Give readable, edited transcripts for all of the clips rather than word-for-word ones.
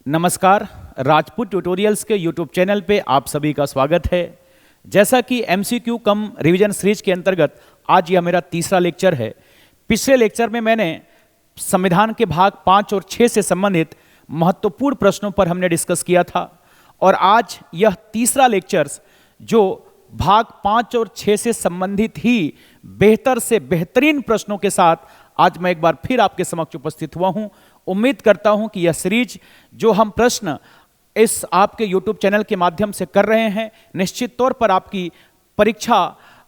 नमस्कार, राजपूत ट्यूटोरियल्स के YouTube channel पे आप सभी का स्वागत है। जैसा कि एमसीक्यू कम रिवीजन सीरीज के अंतर्गत आज यह मेरा तीसरा लेक्चर है। पिछले लेक्चर में मैंने संविधान के भाग 5 और 6 से संबंधित महत्वपूर्ण प्रश्नों पर हमने डिस्कस किया था और आज यह तीसरा लेक्चर जो भाग 5 और 6 से संबंधित ही बेहतर से बेहतरीन प्रश्नों के साथ आज मैं एक बार फिर आपके समक्ष उपस्थित हुआ हूं। उम्मीद करता हूं कि यह सीरीज जो हम प्रश्न इस आपके यूट्यूब चैनल के माध्यम से कर रहे हैं निश्चित तौर पर आपकी परीक्षा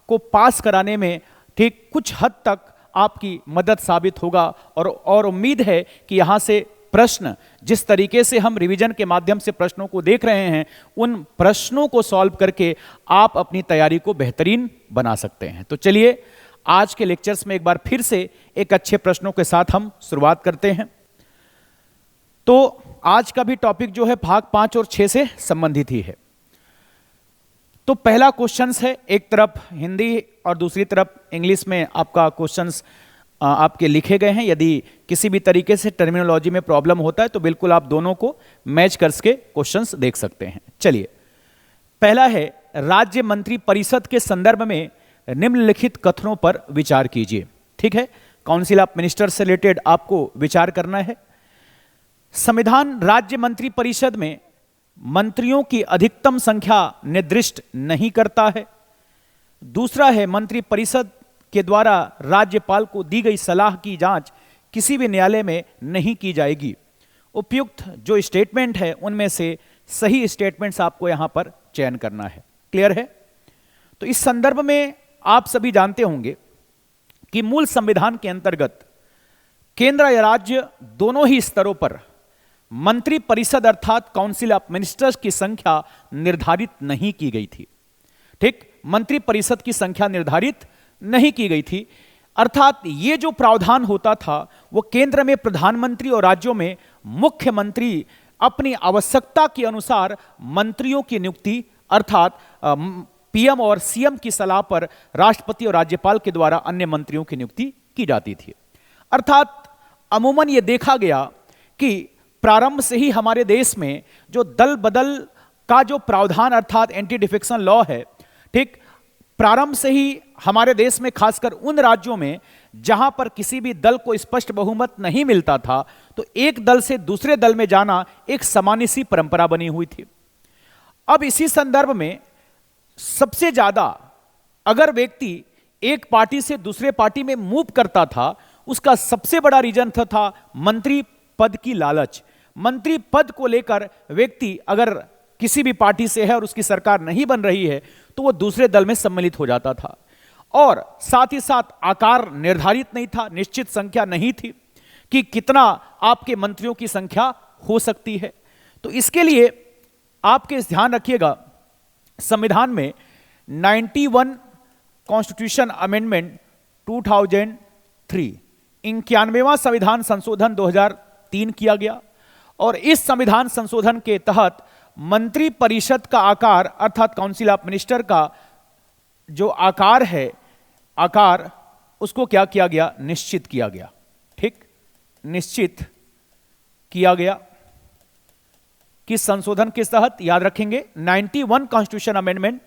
को पास कराने में ठीक कुछ हद तक आपकी मदद साबित होगा और उम्मीद है कि यहाँ से प्रश्न जिस तरीके से हम रिवीजन के माध्यम से प्रश्नों को देख रहे हैं उन प्रश्नों को सॉल्व करके आप अपनी तैयारी को बेहतरीन बना सकते हैं। तो चलिए आज के लेक्चर्स में एक बार फिर से एक अच्छे प्रश्नों के साथ हम शुरुआत करते हैं। तो आज का भी टॉपिक जो है भाग 5 और 6 से संबंधित ही है। तो पहला क्वेश्चंस है, एक तरफ हिंदी और दूसरी तरफ इंग्लिश में आपका क्वेश्चंस आपके लिखे गए हैं। यदि किसी भी तरीके से टर्मिनोलॉजी में प्रॉब्लम होता है तो बिल्कुल आप दोनों को मैच करके क्वेश्चंस देख सकते हैं। चलिए, पहला है राज्य मंत्री परिषद के संदर्भ में निम्नलिखित कथनों पर विचार कीजिए। ठीक है, काउंसिल ऑफ मिनिस्टर से रिलेटेड आपको विचार करना है। संविधान राज्य मंत्री परिषद में मंत्रियों की अधिकतम संख्या निर्दिष्ट नहीं करता है। दूसरा है मंत्री परिषद के द्वारा राज्यपाल को दी गई सलाह की जांच किसी भी न्यायालय में नहीं की जाएगी। उपयुक्त जो स्टेटमेंट है उनमें से सही स्टेटमेंट्स आपको यहां पर चयन करना है। क्लियर है? तो इस संदर्भ में आप सभी जानते होंगे कि मूल संविधान के अंतर्गत केंद्र या राज्य दोनों ही स्तरों पर मंत्री परिषद अर्थात काउंसिल ऑफ मिनिस्टर्स की संख्या निर्धारित नहीं की गई थी। ठीक, मंत्री परिषद की संख्या निर्धारित नहीं की गई थी, अर्थात ये जो प्रावधान होता था वो केंद्र में प्रधानमंत्री और राज्यों में मुख्यमंत्री अपनी आवश्यकता के अनुसार मंत्रियों की नियुक्ति अर्थात पीएम और सीएम की सलाह पर राष्ट्रपति और राज्यपाल के द्वारा अन्य मंत्रियों की नियुक्ति की जाती थी। अर्थात अमूमन ये देखा गया कि प्रारंभ से ही हमारे देश में जो दल बदल का जो प्रावधान अर्थात एंटी डिफेक्शन लॉ है, ठीक, प्रारंभ से ही हमारे देश में खासकर उन राज्यों में जहां पर किसी भी दल को स्पष्ट बहुमत नहीं मिलता था तो एक दल से दूसरे दल में जाना एक सामान्य सी परंपरा बनी हुई थी। अब इसी संदर्भ में सबसे ज्यादा अगर व्यक्ति एक पार्टी से दूसरे पार्टी में मूव करता था उसका सबसे बड़ा रीजन था मंत्री पद की लालच। मंत्री पद को लेकर व्यक्ति अगर किसी भी पार्टी से है और उसकी सरकार नहीं बन रही है तो वो दूसरे दल में सम्मिलित हो जाता था और साथ ही साथ आकार निर्धारित नहीं था, निश्चित संख्या नहीं थी कि कितना आपके मंत्रियों की संख्या हो सकती है। तो इसके लिए आपके ध्यान रखिएगा संविधान में 91 कॉन्स्टिट्यूशन अमेंडमेंट 2003 91वां संविधान संशोधन 2003 किया गया और इस संविधान संशोधन के तहत मंत्री परिषद का आकार अर्थात काउंसिल ऑफ मिनिस्टर का जो आकार है, आकार उसको क्या किया गया? निश्चित किया गया। ठीक, निश्चित किया गया किस संशोधन के तहत? याद रखेंगे 91 कॉन्स्टिट्यूशन अमेंडमेंट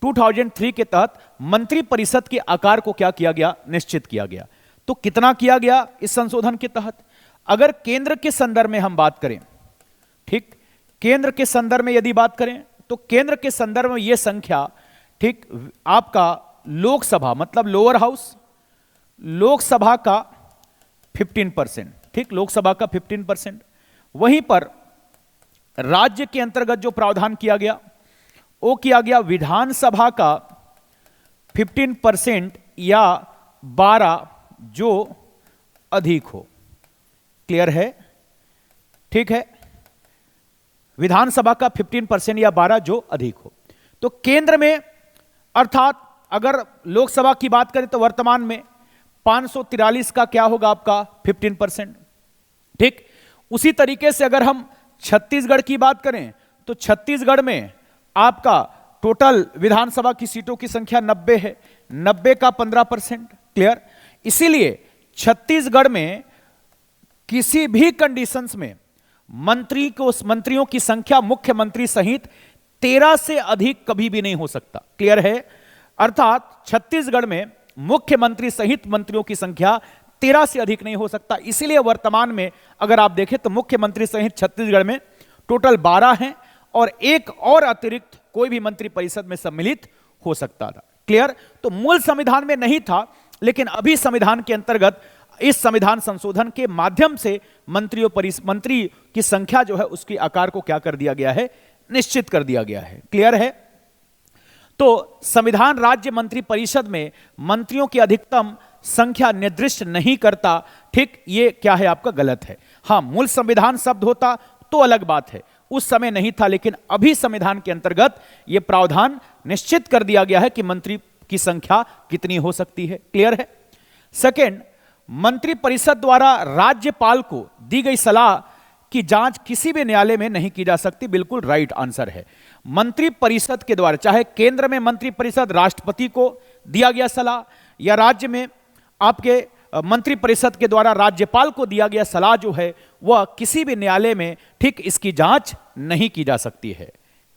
2003 के तहत मंत्री परिषद के आकार को क्या किया गया? निश्चित किया गया। तो कितना किया गया इस संशोधन के तहत? अगर केंद्र के संदर्भ में हम बात करें, ठीक, केंद्र के संदर्भ में यदि बात करें तो केंद्र के संदर्भ में यह संख्या, ठीक, आपका लोकसभा मतलब लोअर हाउस, लोकसभा का 15%, ठीक, लोकसभा का 15%। वहीं पर राज्य के अंतर्गत जो प्रावधान किया गया वो किया गया विधानसभा का 15% या 12 जो अधिक हो। क्लियर है? ठीक है, विधानसभा का 15% या 12 जो अधिक हो। तो केंद्र में अर्थात अगर लोकसभा की बात करें तो वर्तमान में 543 का क्या होगा आपका? 15%। ठीक, उसी तरीके से अगर हम छत्तीसगढ़ की बात करें तो छत्तीसगढ़ में आपका टोटल विधानसभा की सीटों की संख्या 90 है, 90 का 15%। क्लियर? इसीलिए छत्तीसगढ़ में किसी भी कंडीशंस में मंत्रियों की संख्या मुख्यमंत्री सहित 13 से अधिक कभी भी नहीं हो सकता। क्लियर है? अर्थात छत्तीसगढ़ में मुख्यमंत्री सहित मंत्रियों की संख्या 13 से अधिक नहीं हो सकता। इसीलिए वर्तमान में अगर आप देखें तो मुख्यमंत्री सहित छत्तीसगढ़ में टोटल 12 हैं और एक और अतिरिक्त कोई भी मंत्री परिषद में सम्मिलित हो सकता था। क्लियर? तो मूल संविधान में नहीं था, लेकिन अभी संविधान के अंतर्गत इस संविधान संशोधन के माध्यम से मंत्री की संख्या जो है उसके आकार को क्या कर दिया गया है, निश्चित कर दिया गया है। क्लियर है? तो संविधान राज्य मंत्री परिषद में मंत्रियों की अधिकतम संख्या निर्दिष्ट नहीं करता। ठीक, ये क्या है आपका गलत है। हां, मूल संविधान शब्द होता तो अलग बात है, उस समय नहीं था, लेकिन अभी संविधान के अंतर्गत यह प्रावधान निश्चित कर दिया गया है कि मंत्री की संख्या कितनी हो सकती है। क्लियर है? सेकंड, मंत्री परिषद द्वारा राज्यपाल को दी गई सलाह की जांच किसी भी न्यायालय में नहीं की जा सकती। बिल्कुल राइट आंसर है। मंत्री परिषद के द्वारा, चाहे केंद्र में मंत्री परिषद राष्ट्रपति को दिया गया सलाह या राज्य में आपके मंत्री परिषद के द्वारा राज्यपाल को दिया गया सलाह जो है वह किसी भी न्यायालय में ठीक इसकी जांच नहीं की जा सकती है।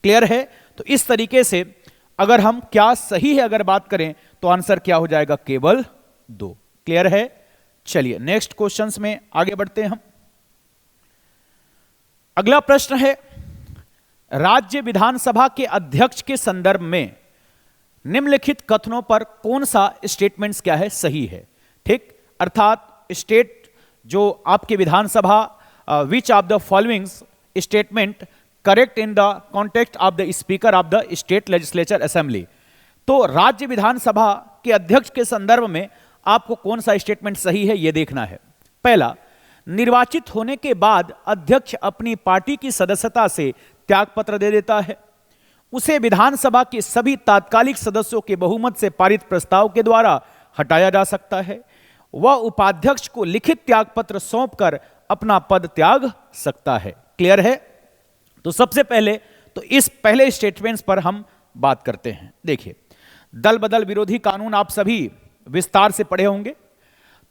क्लियर है? तो इस तरीके से अगर हम क्या सही है अगर बात करें तो आंसर क्या हो जाएगा, केवल 2। क्लियर है? चलिए नेक्स्ट क्वेश्चंस में आगे बढ़ते हैं हम। अगला प्रश्न है, राज्य विधानसभा के अध्यक्ष के संदर्भ में निम्नलिखित कथनों पर कौन सा स्टेटमेंट्स क्या है, सही है। ठीक, अर्थात स्टेट जो आपके विधानसभा which of the following statement correct in the context of the speaker of the state legislature assembly. तो राज्य विधानसभा के अध्यक्ष के संदर्भ में आपको कौन सा स्टेटमेंट सही है यह देखना है। पहला, निर्वाचित होने के बाद अध्यक्ष अपनी पार्टी की सदस्यता से त्यागपत्र दे देता है, उसे विधानसभा के सभी तात्कालिक सदस्यों के बहुमत से पारित प्रस्ताव के द्वारा हटाया जा सकता है, वह उपाध्यक्ष को लिखित त्यागपत्र सौंपकर अपना पद त्याग सकता है। क्लियर है? तो सबसे पहले तो इस पहले स्टेटमेंट्स पर हम बात करते हैं। देखिए, दल बदल विरोधी कानून आप सभी विस्तार से पढ़े होंगे।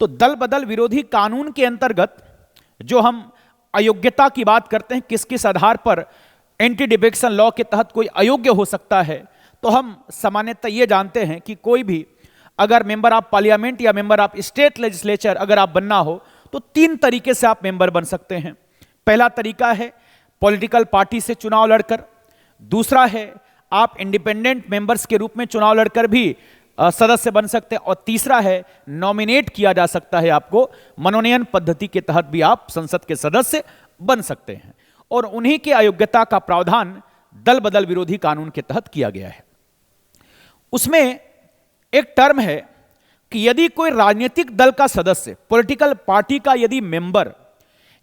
तो दल बदल विरोधी कानून के अंतर्गत जो हम अयोग्यता की बात करते हैं, किस किस आधार पर एंटी डिफेक्शन लॉ के तहत कोई अयोग्य हो सकता है, तो हम सामान्यतः ये जानते हैं कि कोई भी अगर मेंबर ऑफ पार्लियामेंट या मेंबर ऑफ स्टेट लेजिस्लेचर अगर आप बनना हो तो 3 तरीके से आप मेंबर बन सकते हैं। पहला तरीका है पॉलिटिकल पार्टी से चुनाव लड़कर, दूसरा है आप इंडिपेंडेंट मेंबर्स के रूप में चुनाव लड़कर भी सदस्य बन सकते हैं, और तीसरा है नॉमिनेट किया जा सकता है आपको, मनोनयन पद्धति के तहत भी आप संसद के सदस्य बन सकते हैं। और उन्हीं के अयोग्यता का प्रावधान दल बदल विरोधी कानून के तहत किया गया है। उसमें एक टर्म है कि यदि कोई राजनीतिक दल का सदस्य, पॉलिटिकल पार्टी का यदि मेंबर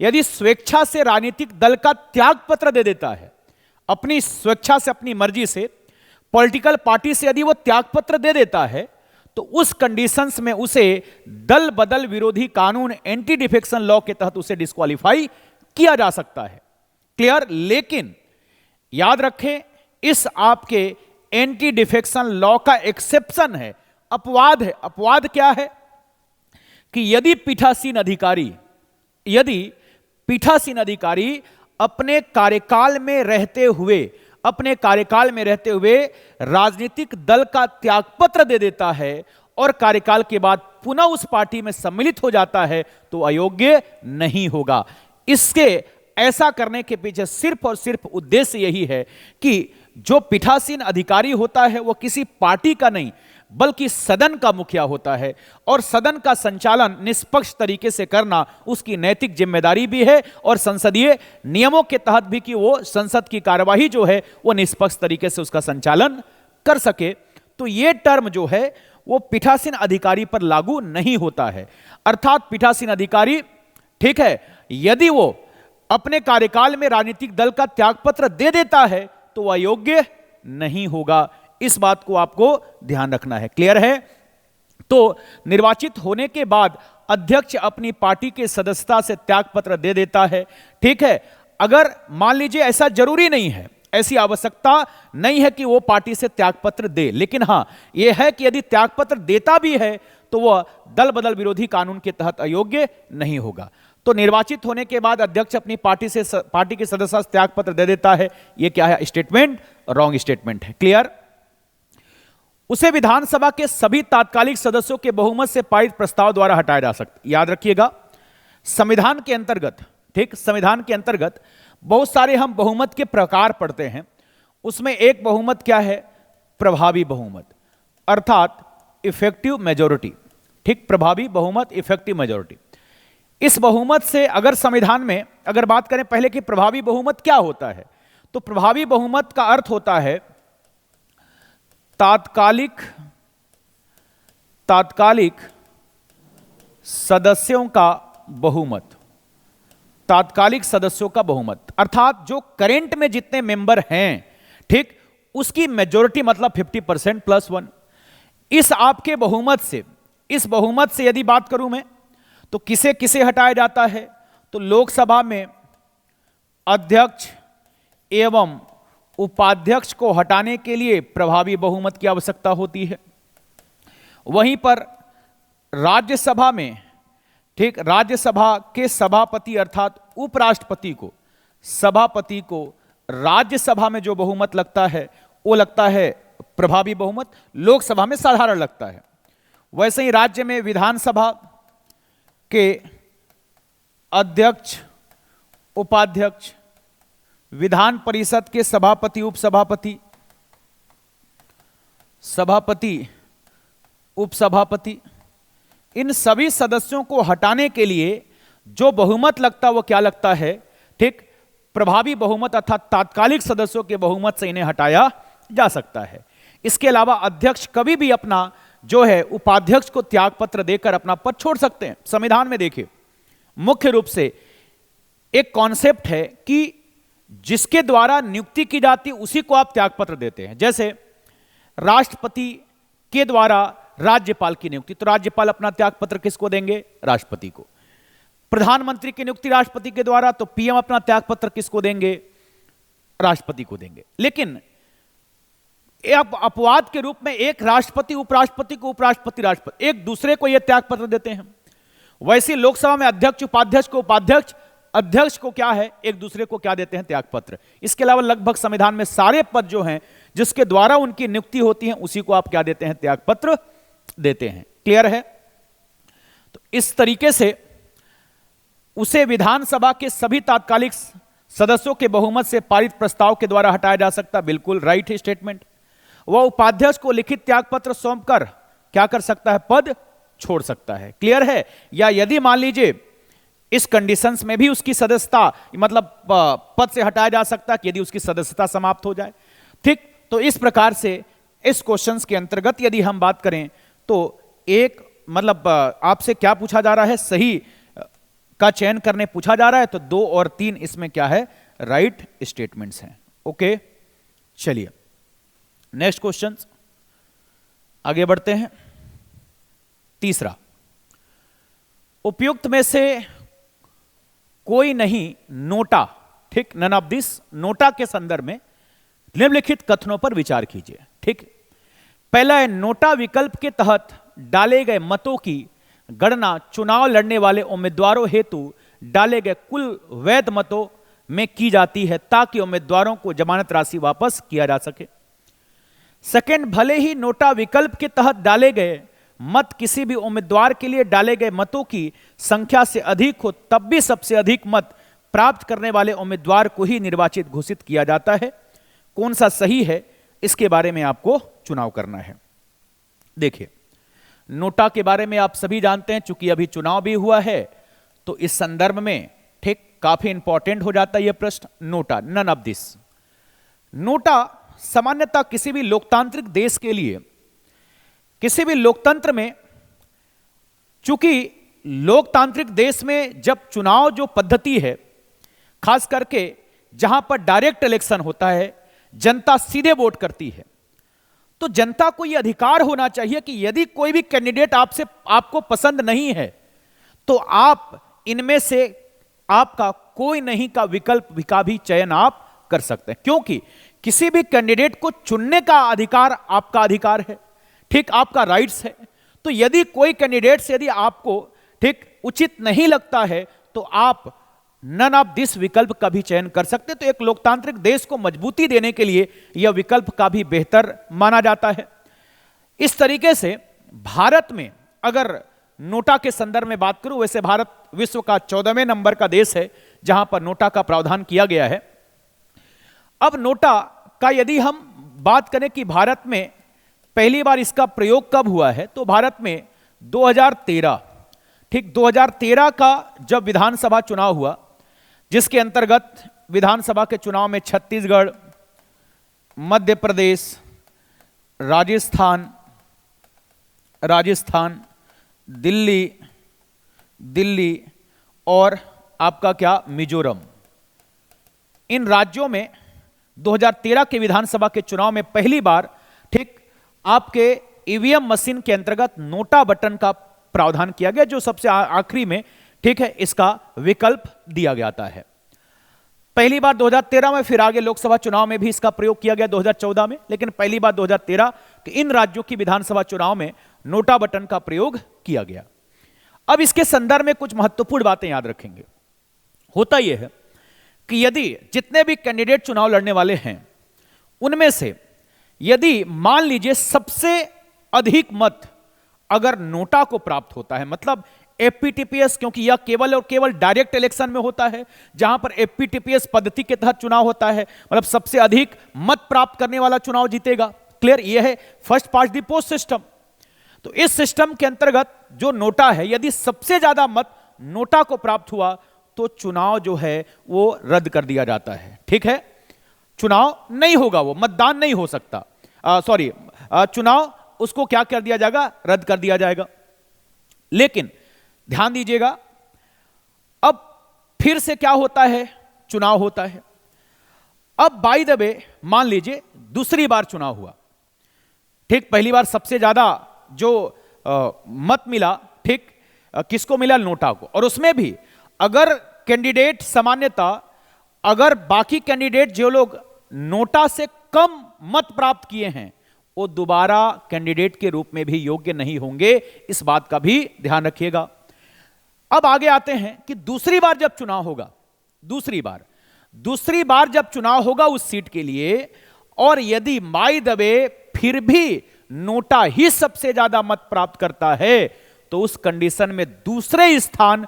यदि स्वेच्छा से राजनीतिक दल का त्याग पत्र दे देता है, अपनी स्वेच्छा से अपनी मर्जी से पॉलिटिकल पार्टी से यदि वो त्याग पत्र दे देता है, तो उस कंडीशंस में उसे दल बदल विरोधी कानून एंटी डिफेक्शन लॉ के तहत उसे डिस्क्वालीफाई किया जा सकता है। क्लियर? लेकिन याद रखें, इस आपके एंटी डिफेक्शन लॉ का एक्सेप्शन है, अपवाद है। अपवाद क्या है कि यदि पीठासीन अधिकारी अपने कार्यकाल में रहते हुए राजनीतिक दल का त्यागपत्र दे देता है और कार्यकाल के बाद पुनः उस पार्टी में सम्मिलित हो जाता है, तो अयोग्य नहीं होगा। इसके ऐसा करने के पीछे सिर्फ और सिर्फ उद्देश्य यही है कि जो पीठासीन अधिकारी होता है वो किसी पार्टी का नहीं बल्कि सदन का मुखिया होता है, और सदन का संचालन निष्पक्ष तरीके से करना उसकी नैतिक जिम्मेदारी भी है, और संसदीय नियमों के तहत भी कि वो संसद की कार्यवाही जो है वो निष्पक्ष तरीके से उसका संचालन कर सके। तो ये टर्म जो है वो पीठासीन अधिकारी पर लागू नहीं होता है। अर्थात पीठासीन अधिकारी, ठीक है, यदि वो अपने कार्यकाल में राजनीतिक दल का त्यागपत्र दे देता है तो वह अयोग्य नहीं होगा। इस बात को आपको ध्यान रखना है। क्लियर है? तो निर्वाचित होने के बाद अध्यक्ष अपनी पार्टी के सदस्यता से त्यागपत्र दे देता है। ठीक है, अगर मान लीजिए ऐसा जरूरी नहीं है, ऐसी आवश्यकता नहीं है कि वो पार्टी से त्यागपत्र दे, लेकिन हां यह है कि यदि त्यागपत्र देता भी है तो वह दल बदल विरोधी कानून के तहत अयोग्य नहीं होगा। तो निर्वाचित होने के बाद अध्यक्ष अपनी पार्टी के सदस्य त्याग पत्र दे देता है। यह क्या है? स्टेटमेंट रॉन्ग स्टेटमेंट है। क्लियर? उसे विधानसभा के सभी तात्कालिक सदस्यों के बहुमत से पारित प्रस्ताव द्वारा हटाया जा सकता है। याद रखिएगा, संविधान के अंतर्गत, ठीक, संविधान के अंतर्गत बहुत सारे हम बहुमत के प्रकार पढ़ते हैं। उसमें एक बहुमत क्या है? प्रभावी बहुमत, अर्थात इफेक्टिव मेजॉरिटी। ठीक, प्रभावी बहुमत, इफेक्टिव मेजॉरिटी। इस बहुमत से अगर संविधान में अगर बात करें पहले कि प्रभावी बहुमत क्या होता है, तो प्रभावी बहुमत का अर्थ होता है तात्कालिक सदस्यों का बहुमत, तात्कालिक सदस्यों का बहुमत, अर्थात जो करंट में जितने मेंबर हैं, ठीक, उसकी मेजॉरिटी मतलब 50% प्लस 1। इस आपके बहुमत से, इस बहुमत से यदि बात करूं मैं, तो किसे किसे हटाया जाता है? तो लोकसभा में अध्यक्ष एवं उपाध्यक्ष को हटाने के लिए प्रभावी बहुमत की आवश्यकता होती है। वहीं पर राज्यसभा में, ठीक, राज्यसभा के सभापति अर्थात उपराष्ट्रपति को, सभापति को राज्यसभा में जो बहुमत लगता है वो लगता है प्रभावी बहुमत, लोकसभा में साधारण लगता है। वैसे ही राज्य में विधानसभा के अध्यक्ष, उपाध्यक्ष, विधान परिषद के सभापति, उपसभापति, सभापति, उपसभापति, इन सभी सदस्यों को हटाने के लिए जो बहुमत लगता है वो क्या लगता है? ठीक, प्रभावी बहुमत अर्थात तात्कालिक सदस्यों के बहुमत से इन्हें हटाया जा सकता है। इसके अलावा अध्यक्ष कभी भी अपना जो है उपाध्यक्ष को त्यागपत्र देकर अपना पद छोड़ सकते हैं। संविधान में देखिए, मुख्य रूप से एक कॉन्सेप्ट है कि जिसके द्वारा नियुक्ति की जाती है उसी को आप त्यागपत्र देते हैं। जैसे राष्ट्रपति के द्वारा राज्यपाल की नियुक्ति, तो राज्यपाल अपना त्यागपत्र किसको देंगे? राष्ट्रपति को। प्रधानमंत्री की नियुक्ति राष्ट्रपति के द्वारा, तो पीएम अपना त्यागपत्र किसको देंगे? राष्ट्रपति को देंगे। लेकिन अपवाद के रूप में एक राष्ट्रपति उपराष्ट्रपति को, उपराष्ट्रपति राष्ट्रपति, एक दूसरे को यह त्यागपत्र देते हैं। वैसे लोकसभा में अध्यक्ष उपाध्यक्ष को, उपाध्यक्ष अध्यक्ष को क्या है, एक दूसरे को क्या देते हैं? त्यागपत्र। इसके अलावा लगभग संविधान में सारे पद जो हैं जिसके द्वारा उनकी नियुक्ति होती है उसी को आप क्या देते हैं? त्यागपत्र देते हैं। क्लियर है? तो इस तरीके से उसे विधानसभा के सभी तात्कालिक सदस्यों के बहुमत से पारित प्रस्ताव के द्वारा हटाया जा सकता। बिल्कुल राइट स्टेटमेंट। वह उपाध्यक्ष को लिखित त्यागपत्र सौंपकर क्या कर सकता है? पद छोड़ सकता है। क्लियर है? या यदि मान लीजिए इस कंडीशंस में भी उसकी सदस्यता मतलब पद से हटाया जा सकता है यदि उसकी सदस्यता समाप्त हो जाए। ठीक, तो इस प्रकार से इस क्वेश्चंस के अंतर्गत यदि हम बात करें तो एक मतलब आपसे क्या पूछा जा रहा है? सही का चयन करने पूछा जा रहा है, तो 2 और 3 इसमें क्या है? राइट स्टेटमेंट्स हैं। ओके, चलिए नेक्स्ट क्वेश्चन आगे बढ़ते हैं। तीसरा, उपयुक्त में से कोई नहीं नोटा, ठीक, नन ऑफ दिस, नोटा के संदर्भ में निम्नलिखित कथनों पर विचार कीजिए। ठीक, पहला है, नोटा विकल्प के तहत डाले गए मतों की गणना चुनाव लड़ने वाले उम्मीदवारों हेतु डाले गए कुल वैध मतों में की जाती है ताकि उम्मीदवारों को जमानत राशि वापस किया जा सके। सेकंड, भले ही नोटा विकल्प के तहत डाले गए मत किसी भी उम्मीदवार के लिए डाले गए मतों की संख्या से अधिक हो, तब भी सबसे अधिक मत प्राप्त करने वाले उम्मीदवार को ही निर्वाचित घोषित किया जाता है। कौन सा सही है इसके बारे में आपको चुनाव करना है। देखिए, नोटा के बारे में आप सभी जानते हैं, चूंकि अभी चुनाव भी हुआ है तो इस संदर्भ में ठीक काफी इंपॉर्टेंट हो जाता है यह प्रश्न। NOTA, none of this. NOTA सामान्यतः किसी भी लोकतांत्रिक देश के लिए, किसी भी लोकतंत्र में, चूंकि लोकतांत्रिक देश में जब चुनाव जो पद्धति है, खास करके जहां पर डायरेक्ट इलेक्शन होता है, जनता सीधे वोट करती है, तो जनता को यह अधिकार होना चाहिए कि यदि कोई भी कैंडिडेट आपको पसंद नहीं है तो आप इनमें से आपका कोई नहीं का विकल्प का भी चयन आप कर सकते हैं, क्योंकि किसी भी कैंडिडेट को चुनने का अधिकार आपका अधिकार है, ठीक, आपका राइट्स है। तो यदि कोई कैंडिडेट से यदि आपको ठीक उचित नहीं लगता है तो तो आप नन ऑफ दिस विकल्प का भी चयन कर सकते। तो एक लोकतांत्रिक देश को मजबूती देने के लिए यह विकल्प का भी बेहतर माना जाता है। इस तरीके से भारत में अगर नोटा के संदर्भ में बात करूं, वैसे भारत विश्व का 14वें नंबर का देश है जहां पर नोटा का प्रावधान किया गया है। अब नोटा का यदि हम बात करें कि भारत में पहली बार इसका प्रयोग कब हुआ है, तो भारत में 2013, ठीक 2013 का जब विधानसभा चुनाव हुआ, जिसके अंतर्गत विधानसभा के चुनाव में छत्तीसगढ़, मध्य प्रदेश, राजस्थान, दिल्ली और आपका क्या मिजोरम, इन राज्यों में 2013 के विधानसभा के चुनाव में पहली बार ठीक आपके ईवीएम मशीन के अंतर्गत नोटा बटन का प्रावधान किया गया, जो सबसे आखिरी में ठीक है इसका विकल्प दिया जाता है। पहली बार 2013 में, फिर आगे लोकसभा चुनाव में भी इसका प्रयोग किया गया 2014 में, लेकिन पहली बार 2013 के इन राज्यों की विधानसभा चुनाव में नोटा बटन का प्रयोग किया गया। अब इसके संदर्भ में कुछ महत्वपूर्ण बातें याद रखेंगे। होता यह है कि यदि जितने भी कैंडिडेट चुनाव लड़ने वाले हैं उनमें से यदि मान लीजिए सबसे अधिक मत अगर नोटा को प्राप्त होता है, मतलब एफपीटीपीएस, क्योंकि यह केवल और केवल डायरेक्ट इलेक्शन में होता है जहां पर एफपीटीपीएस पद्धति के तहत चुनाव होता है, मतलब सबसे अधिक मत प्राप्त करने वाला चुनाव जीतेगा। क्लियर, यह है first past the post system. तो इस सिस्टम के अंतर्गत जो नोटा है, यदि सबसे ज्यादा मत नोटा को प्राप्त हुआ तो चुनाव जो है वो रद्द कर दिया जाता है। ठीक है, चुनाव नहीं होगा, वो मतदान नहीं हो सकता, चुनाव उसको क्या कर दिया जाएगा, रद्द कर दिया जाएगा। लेकिन ध्यान दीजिएगा, अब फिर से क्या होता है, चुनाव होता है। अब बाय द वे मान लीजिए दूसरी बार चुनाव हुआ, ठीक पहली बार सबसे ज्यादा जो मत मिला, ठीक किसको मिला, नोटा को, और उसमें भी अगर कैंडिडेट सामान्यतः अगर बाकी कैंडिडेट जो लोग नोटा से कम मत प्राप्त किए हैं वो दोबारा कैंडिडेट के रूप में भी योग्य नहीं होंगे, इस बात का भी ध्यान रखिएगा। अब आगे आते हैं कि दूसरी बार जब चुनाव होगा, दूसरी बार जब चुनाव होगा उस सीट के लिए, और यदि बाय द वे फिर भी नोटा ही सबसे ज्यादा मत प्राप्त करता है तो उस कंडीशन में दूसरे स्थान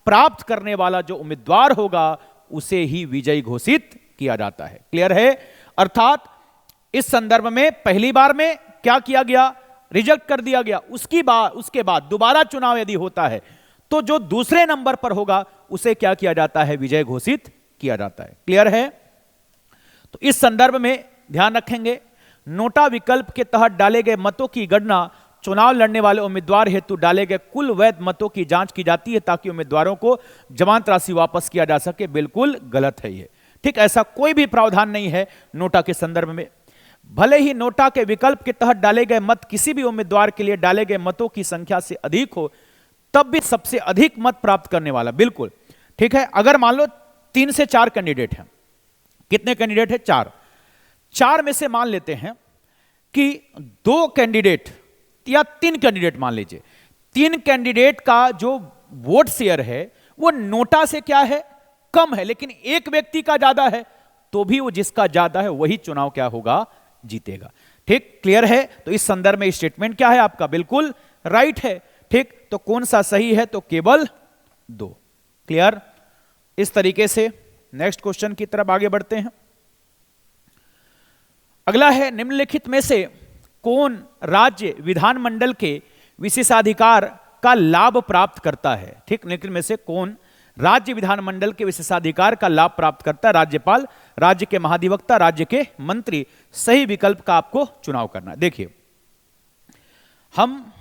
प्राप्त करने वाला जो उम्मीदवार होगा उसे ही विजयी घोषित किया जाता है। क्लियर है, अर्थात इस संदर्भ में पहली बार में क्या किया गया, रिजेक्ट कर दिया गया, उसके बाद दोबारा चुनाव यदि होता है तो जो दूसरे नंबर पर होगा उसे क्या किया जाता है, विजय घोषित किया जाता है। क्लियर है, तो इस संदर्भ में ध्यान रखेंगे, नोटा विकल्प के तहत डाले गए मतों की गणना चुनाव लड़ने वाले उम्मीदवार हेतु डाले गए कुल वैध मतों की जांच की जाती है ताकि उम्मीदवारों को जमानत राशि वापस किया जा सके। बिल्कुल गलत है ये, ठीक, ऐसा कोई भी प्रावधान नहीं है नोटा के संदर्भ में। भले ही नोटा के विकल्प के तहत डाले गए मत किसी भी उम्मीदवार के लिए डाले गए मतों की संख्या से अधिक हो, तब भी सबसे अधिक मत प्राप्त करने वाला, बिल्कुल ठीक है। अगर मान लो 3 से 4 कैंडिडेट हैं, कितने कैंडिडेट हैं, 4 में से मान लेते हैं कि 2 कैंडिडेट या 3 कैंडिडेट, मान लीजिए 3 कैंडिडेट का जो वोट शेयर है वो नोटा से क्या है, कम है, लेकिन एक व्यक्ति का ज्यादा है, तो भी वो जिसका ज्यादा है वही चुनाव क्या होगा, जीतेगा। ठीक, क्लियर है। तो इस संदर्भ में स्टेटमेंट क्या है आपका, बिल्कुल राइट है। ठीक, तो कौन सा सही है, तो केवल 2। क्लियर, इस तरीके से नेक्स्ट क्वेश्चन की तरफ आगे बढ़ते हैं। अगला है, निम्नलिखित में से कौन राज्य विधानमंडल के विशेषाधिकार का लाभ प्राप्त करता है। ठीक, निम्नलिखित में से कौन राज्य विधानमंडल के विशेषाधिकार का लाभ प्राप्त करता है, राज्यपाल, राज्य के महाधिवक्ता, राज्य के मंत्री। सही विकल्प का आपको चुनाव करना है। देखिए, हम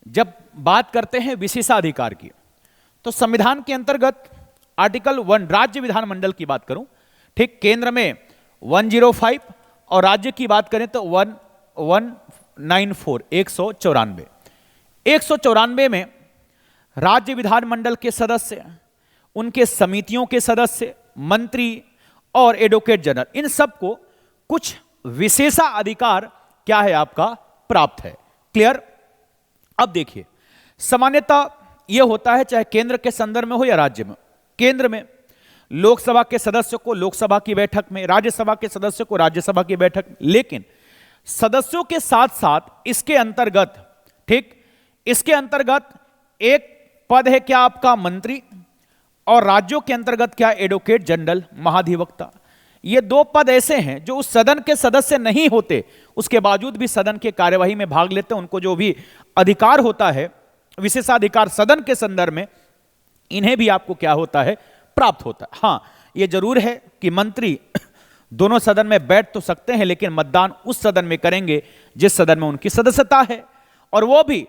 जब बात करते हैं विशेषाधिकार की तो संविधान के अंतर्गत आर्टिकल 1 राज्य विधानमंडल की बात करूं, ठीक, केंद्र में 105 और राज्य की बात करें तो 194 194 में राज्य विधानमंडल के सदस्य, उनके समितियों के सदस्य, मंत्री और एडवोकेट जनरल, इन सबको कुछ विशेषाधिकार क्या है आपका, प्राप्त है। क्लियर। अब देखिए, सामान्यतः यह होता है चाहे केंद्र के संदर्भ में हो या राज्य में, केंद्र में, लोकसभा के सदस्य को लोकसभा की बैठक में, राज्यसभा के सदस्य को राज्यसभा की बैठक में। लेकिन सदस्यों के साथ साथ इसके अंतर्गत, ठीक, इसके अंतर्गत एक पद है क्या आपका मंत्री, और राज्यों के अंतर्गत क्या एडवोकेट जनरल, महाधिवक्ता। ये दो पद ऐसे हैं जो उस सदन के सदस्य नहीं होते, उसके बावजूद भी सदन के कार्यवाही में भाग लेते हैं। उनको जो भी अधिकार होता है, विशेषाधिकार सदन के संदर्भ में, इन्हें भी आपको क्या होता है, प्राप्त होता है। हां, यह जरूर है कि मंत्री दोनों सदन में बैठ तो सकते हैं, लेकिन मतदान उस सदन में करेंगे जिस सदन में उनकी सदस्यता है। और वो भी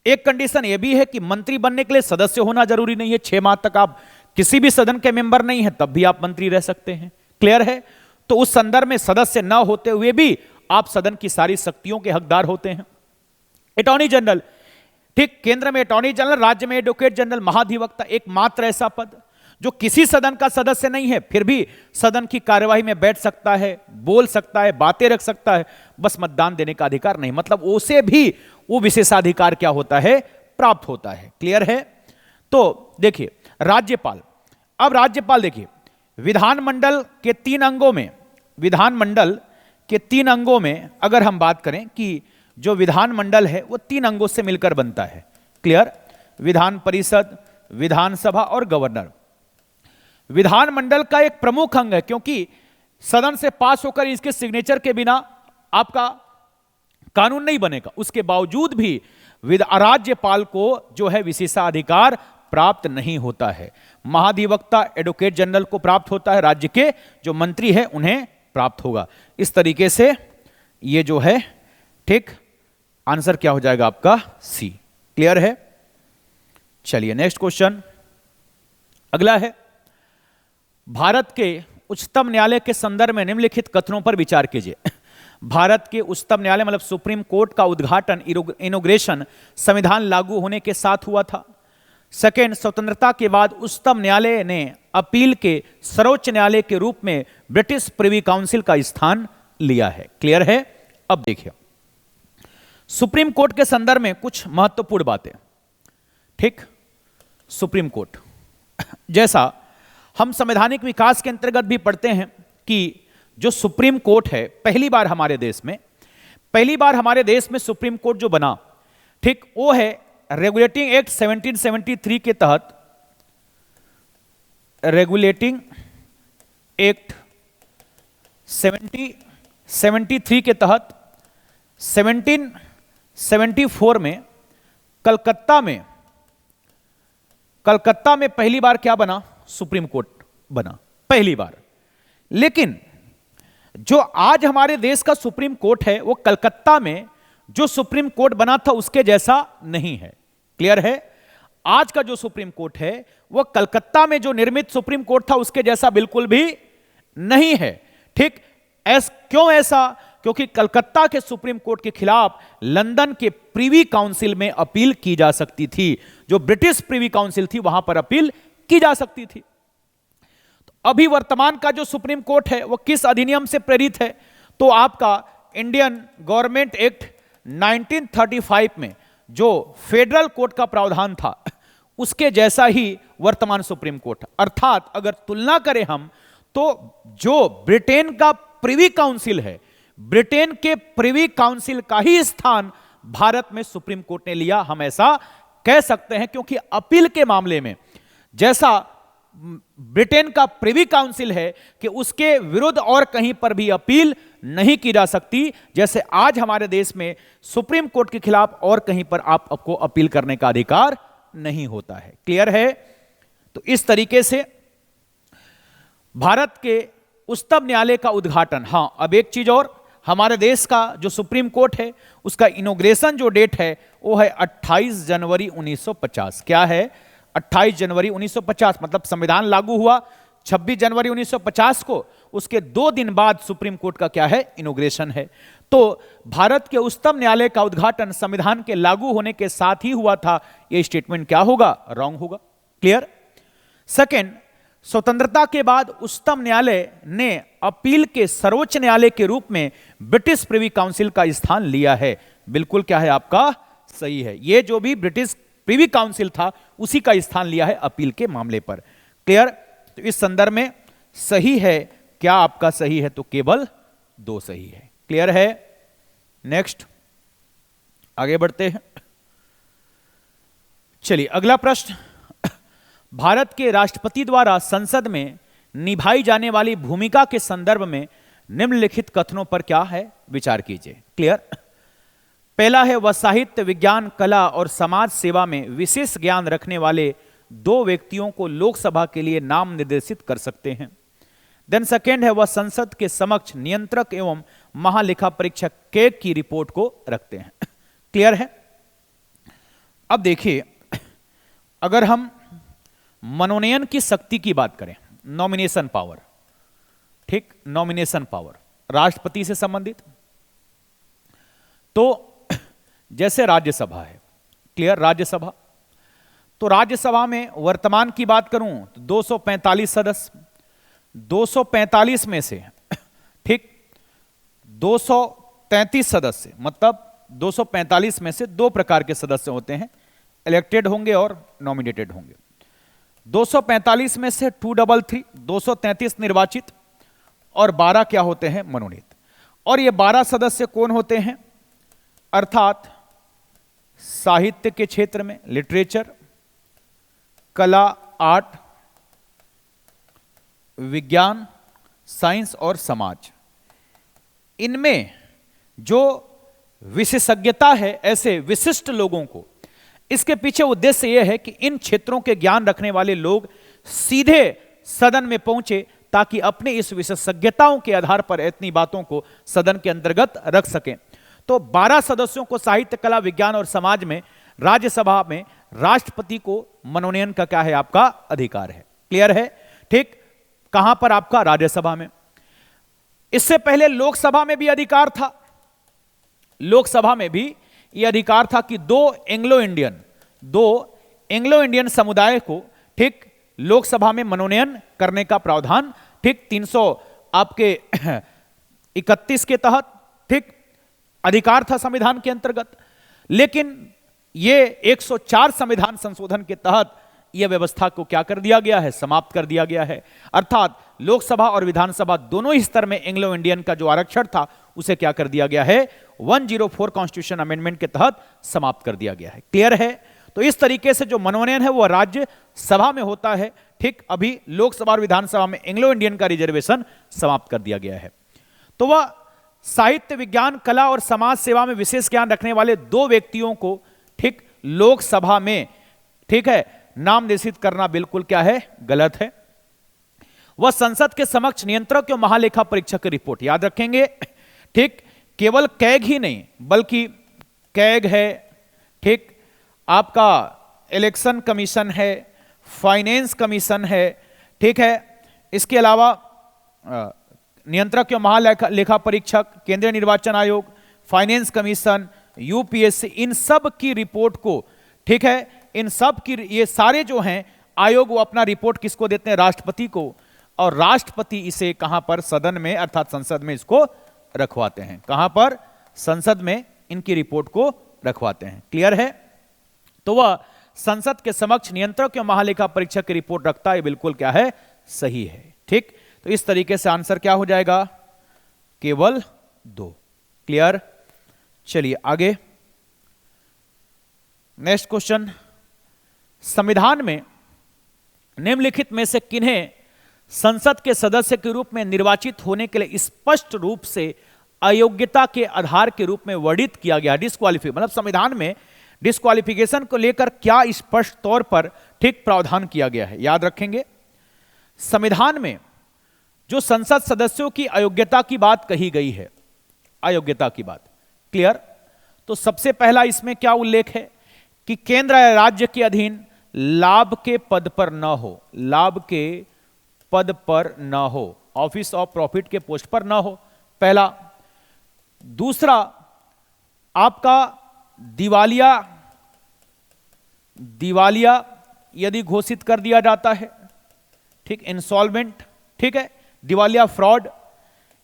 एक कंडीशन यह भी है कि मंत्री बनने के लिए सदस्य होना जरूरी नहीं है। 6 माह तक आप किसी भी सदन के मेंबर नहीं है, तब भी आप मंत्री रह सकते हैं। क्लियर है? तो उस संदर्भ में सदस्य न होते हुए भी आप सदन की सारी शक्तियों के हकदार होते हैं। अटॉर्नी जनरल, ठीक, केंद्र में अटॉर्नी जनरल, राज्य में एडवोकेट जनरल, महाधिवक्ता, एकमात्र ऐसा पद जो किसी सदन का सदस्य नहीं है, फिर भी सदन की कार्यवाही में बैठ सकता है, बोल सकता है, बातें रख सकता है, बस मतदान देने का अधिकार नहीं। मतलब उसे भी वो विशेषाधिकार क्या होता है, प्राप्त होता है। क्लियर है? तो देखिए राज्यपाल, अब राज्यपाल देखिए विधानमंडल के 3 अंगों में, विधानमंडल के 3 अंगों में अगर हम बात करें कि जो विधानमंडल है वो 3 अंगों से मिलकर बनता है। क्लियर? विधान परिषद, विधानसभा और गवर्नर। विधानमंडल का एक प्रमुख अंग है, क्योंकि सदन से पास होकर इसके सिग्नेचर के बिना आपका कानून नहीं बनेगा। उसके बावजूद भी राज्यपाल को जो है विशेषाधिकार प्राप्त नहीं होता है। महाधिवक्ता, एडवोकेट जनरल को प्राप्त होता है, राज्य के जो मंत्री हैं उन्हें प्राप्त होगा। इस तरीके से ये जो है, ठीक, आंसर क्या हो जाएगा आपका सी। क्लियर है? चलिए नेक्स्ट क्वेश्चन अगला है, भारत के उच्चतम न्यायालय के संदर्भ में निम्नलिखित कथनों पर विचार कीजिए। भारत के उच्चतम न्यायालय मतलब सुप्रीम कोर्ट का उद्घाटन, इनॉग्रेशन संविधान लागू होने के साथ हुआ था। सेकेंड, स्वतंत्रता के बाद उच्चतम न्यायालय ने अपील के सर्वोच्च न्यायालय के रूप में ब्रिटिश प्रिवी काउंसिल का स्थान लिया है। क्लियर है? अब देखिए सुप्रीम कोर्ट के संदर्भ में कुछ महत्वपूर्ण बातें। ठीक, सुप्रीम कोर्ट जैसा हम संवैधानिक विकास के अंतर्गत भी पढ़ते हैं कि जो सुप्रीम कोर्ट है, पहली बार हमारे देश में सुप्रीम कोर्ट जो बना, ठीक, वो है रेगुलेटिंग एक्ट 1773 के तहत, रेगुलेटिंग एक्ट 1773 के तहत 1774 में कलकत्ता में पहली बार क्या बना, सुप्रीम कोर्ट बना, पहली बार। लेकिन जो आज हमारे देश का सुप्रीम कोर्ट है वो कलकत्ता में जो सुप्रीम कोर्ट बना था उसके जैसा नहीं है। क्लियर है? आज का जो सुप्रीम कोर्ट है वो कलकत्ता में जो निर्मित सुप्रीम कोर्ट था उसके जैसा बिल्कुल भी नहीं है। ठीक, क्यों ऐसा? क्योंकि कलकत्ता के सुप्रीम कोर्ट के खिलाफ लंदन के प्रिवी काउंसिल में अपील की जा सकती थी। जो ब्रिटिश प्रिवी काउंसिल थी वहां पर अपील की जा सकती थी। तो अभी वर्तमान का जो सुप्रीम कोर्ट है वो किस अधिनियम से प्रेरित है? तो आपका इंडियन गवर्नमेंट एक्ट 1935 में जो फेडरल कोर्ट का प्रावधान था उसके जैसा ही वर्तमान सुप्रीम कोर्ट। अर्थात अगर तुलना करें हम तो जो ब्रिटेन का प्रिवी काउंसिल है, ब्रिटेन के प्रिवी काउंसिल का ही स्थान भारत में सुप्रीम कोर्ट ने लिया, हम ऐसा कह सकते हैं। क्योंकि अपील के मामले में जैसा ब्रिटेन का प्रिवी काउंसिल है कि उसके विरुद्ध और कहीं पर भी अपील नहीं की जा सकती, जैसे आज हमारे देश में सुप्रीम कोर्ट के खिलाफ और कहीं पर आपको अपील करने का अधिकार नहीं होता है। क्लियर है? तो इस तरीके से भारत के उच्चतम न्यायालय का उद्घाटन। हां, अब एक चीज और, हमारे देश का जो सुप्रीम कोर्ट है उसका इनॉग्रेशन जो डेट है वो है 28 जनवरी 1950। क्या है? 28 जनवरी 1950। मतलब संविधान लागू हुआ 26 जनवरी 1950 को, उसके 2 दिन बाद सुप्रीम कोर्ट का क्या है, इनॉग्रेशन है। तो भारत के उच्चतम न्यायालय का उद्घाटन संविधान के लागू होने के साथ ही हुआ था। यह स्टेटमेंट क्या होगा, रॉन्ग होगा। क्लियर? सेकेंड, स्वतंत्रता के बाद उच्चतम न्यायालय ने अपील के सर्वोच्च न्यायालय के रूप में ब्रिटिश प्रिवी काउंसिल का स्थान लिया है। बिल्कुल क्या है आपका सही है, यह जो भी ब्रिटिश प्रिवी काउंसिल था उसी का स्थान लिया है अपील के मामले पर। क्लियर? तो इस संदर्भ में सही है, क्या आपका सही है? तो केवल 2 सही है। क्लियर है? नेक्स्ट आगे बढ़ते हैं। चलिए अगला प्रश्न, भारत के राष्ट्रपति द्वारा संसद में निभाई जाने वाली भूमिका के संदर्भ में निम्नलिखित कथनों पर क्या है, विचार कीजिए। क्लियर? पहला है, वह साहित्य, विज्ञान, कला और समाज सेवा में विशेष ज्ञान रखने वाले 2 व्यक्तियों को लोकसभा के लिए नाम निर्देशित कर सकते हैं। देन सेकेंड है, वह संसद के समक्ष नियंत्रक एवं महालेखा परीक्षक कैग की रिपोर्ट को रखते हैं। क्लियर है? अब देखिए, अगर हम मनोनयन की शक्ति की बात करें, नॉमिनेशन पावर, ठीक, नॉमिनेशन पावर राष्ट्रपति से संबंधित, तो जैसे राज्यसभा है, क्लियर, राज्यसभा, तो राज्यसभा में वर्तमान की बात करूं तो 245 सदस्य, 245 में से ठीक 233 सदस्य, मतलब 245 में से 2 प्रकार के सदस्य होते हैं, इलेक्टेड होंगे और नॉमिनेटेड होंगे। 245 में से 233, 233 निर्वाचित और 12 क्या होते हैं, मनोनीत। और ये 12 सदस्य कौन होते हैं? अर्थात साहित्य के क्षेत्र में, लिटरेचर, कला, आर्ट, विज्ञान, साइंस और समाज, इनमें जो विशेषज्ञता है ऐसे विशिष्ट लोगों को, इसके पीछे उद्देश्य यह है कि इन क्षेत्रों के ज्ञान रखने वाले लोग सीधे सदन में पहुंचे ताकि अपने इस विशेषज्ञताओं के आधार पर इतनी बातों को सदन के अंतर्गत रख सकें। तो 12 सदस्यों को साहित्य, कला, विज्ञान और समाज में राज्यसभा में राष्ट्रपति को मनोनयन का क्या है, आपका अधिकार है। क्लियर है? ठीक, कहां पर? आपका राज्यसभा में। इससे पहले लोकसभा में भी अधिकार था, लोकसभा में भी यह अधिकार था कि 2 एंग्लो इंडियन समुदाय को ठीक लोकसभा में मनोनयन करने का प्रावधान ठीक 300 आपके 31 के तहत ठीक अधिकार था संविधान के अंतर्गत। लेकिन ये 104 संविधान संशोधन के तहत यह व्यवस्था को क्या कर दिया गया है, समाप्त कर दिया गया है। अर्थात लोकसभा और विधानसभा दोनों ही स्तर में एंग्लो इंडियन का जो आरक्षण था उसे क्या कर दिया गया है, 104 कॉन्स्टिट्यूशन अमेंडमेंट के तहत समाप्त कर दिया गया है। क्लियर है? तो इस तरीके से जो मनोनयन है वो राज्य सभा में होता है, ठीक, अभी लोकसभा और विधानसभा में एंग्लो इंडियन का रिजर्वेशन समाप्त कर दिया गया है। तो वह साहित्य, विज्ञान, कला और समाज सेवा में विशेष ज्ञान रखने वाले 2 व्यक्तियों को ठीक लोकसभा में ठीक है नाम निर्देशित करना बिल्कुल क्या है, गलत है। वह संसद के समक्ष नियंत्रक एवं महालेखा परीक्षक की रिपोर्ट, याद रखेंगे, ठीक, केवल कैग ही नहीं बल्कि कैग है, ठीक, आपका इलेक्शन कमीशन है, फाइनेंस कमीशन है, ठीक है, इसके अलावा नियंत्रक एवं महालेखा परीक्षक, केंद्रीय निर्वाचन आयोग, फाइनेंस कमीशन, यूपीएससी, इन सब की रिपोर्ट को, ठीक है, इन सब की ये सारे जो हैं आयोग वो अपना रिपोर्ट किसको देते हैं, राष्ट्रपति को, और राष्ट्रपति इसे कहां पर, सदन में अर्थात संसद में इसको रखवाते हैं। कहां पर? संसद में इनकी रिपोर्ट को रखवाते हैं। क्लियर है? तो वह संसद के समक्ष नियंत्रक एवं महालेखा परीक्षक की रिपोर्ट रखता है, बिल्कुल क्या है, सही है। ठीक, तो इस तरीके से आंसर क्या हो जाएगा, केवल 2। क्लियर? चलिए आगे, नेक्स्ट क्वेश्चन, संविधान में निम्नलिखित में से किन्हें संसद के सदस्य के रूप में निर्वाचित होने के लिए स्पष्ट रूप से अयोग्यता के आधार के रूप में वर्णित किया गया, डिस्क्वालिफाई, मतलब संविधान में डिस्क्वालिफिकेशन को लेकर क्या स्पष्ट तौर पर ठीक प्रावधान किया गया है, याद रखेंगे। संविधान में जो संसद सदस्यों की अयोग्यता की बात कही गई है, अयोग्यता की बात, क्लियर, तो सबसे पहला इसमें क्या उल्लेख है कि केंद्र या राज्य के अधीन लाभ के पद पर न हो, लाभ के पद पर न हो, ऑफिस ऑफ प्रॉफिट के पोस्ट पर न हो, पहला। दूसरा, आपका दिवालिया यदि घोषित कर दिया जाता है, ठीक, इंसॉल्वेंट, ठीक है, दिवालिया, फ्रॉड।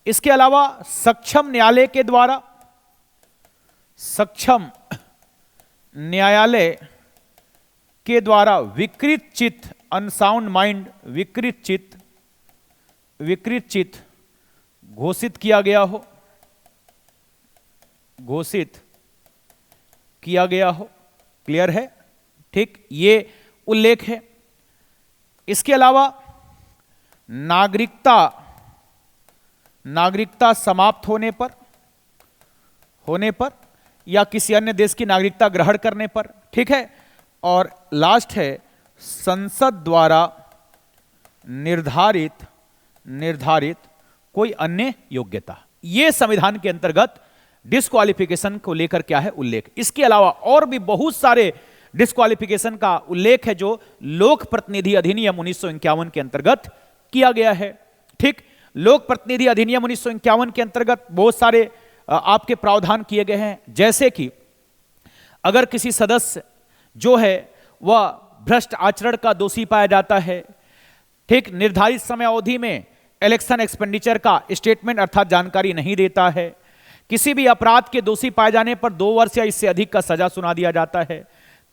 इसके अलावा सक्षम न्यायालय के द्वारा, सक्षम न्यायालय के द्वारा विकृत चित्त अनसाउंड माइंड, विकृत चित्त घोषित किया गया हो, क्लियर है, ठीक, ये उल्लेख है। इसके अलावा नागरिकता समाप्त होने पर या किसी अन्य देश की नागरिकता ग्रहण करने पर, ठीक है। और लास्ट है संसद द्वारा निर्धारित कोई अन्य योग्यता। यह संविधान के अंतर्गत डिस्क्वालिफिकेशन को लेकर क्या है उल्लेख। इसके अलावा और भी बहुत सारे डिस्क्वालिफिकेशन का उल्लेख है जो लोक प्रतिनिधि अधिनियम 1951 के अंतर्गत किया गया है, ठीक। लोक प्रतिनिधि अधिनियम 1951 के अंतर्गत बहुत सारे आपके प्रावधान किए गए हैं, जैसे कि अगर किसी सदस्य जो है वह भ्रष्ट आचरण का दोषी पाया जाता है, ठीक, निर्धारित समय अवधि में इलेक्शन एक्सपेंडिचर का स्टेटमेंट अर्थात जानकारी नहीं देता है, किसी भी अपराध के दोषी पाए जाने पर 2 वर्ष या इससे अधिक का सजा सुना दिया जाता है,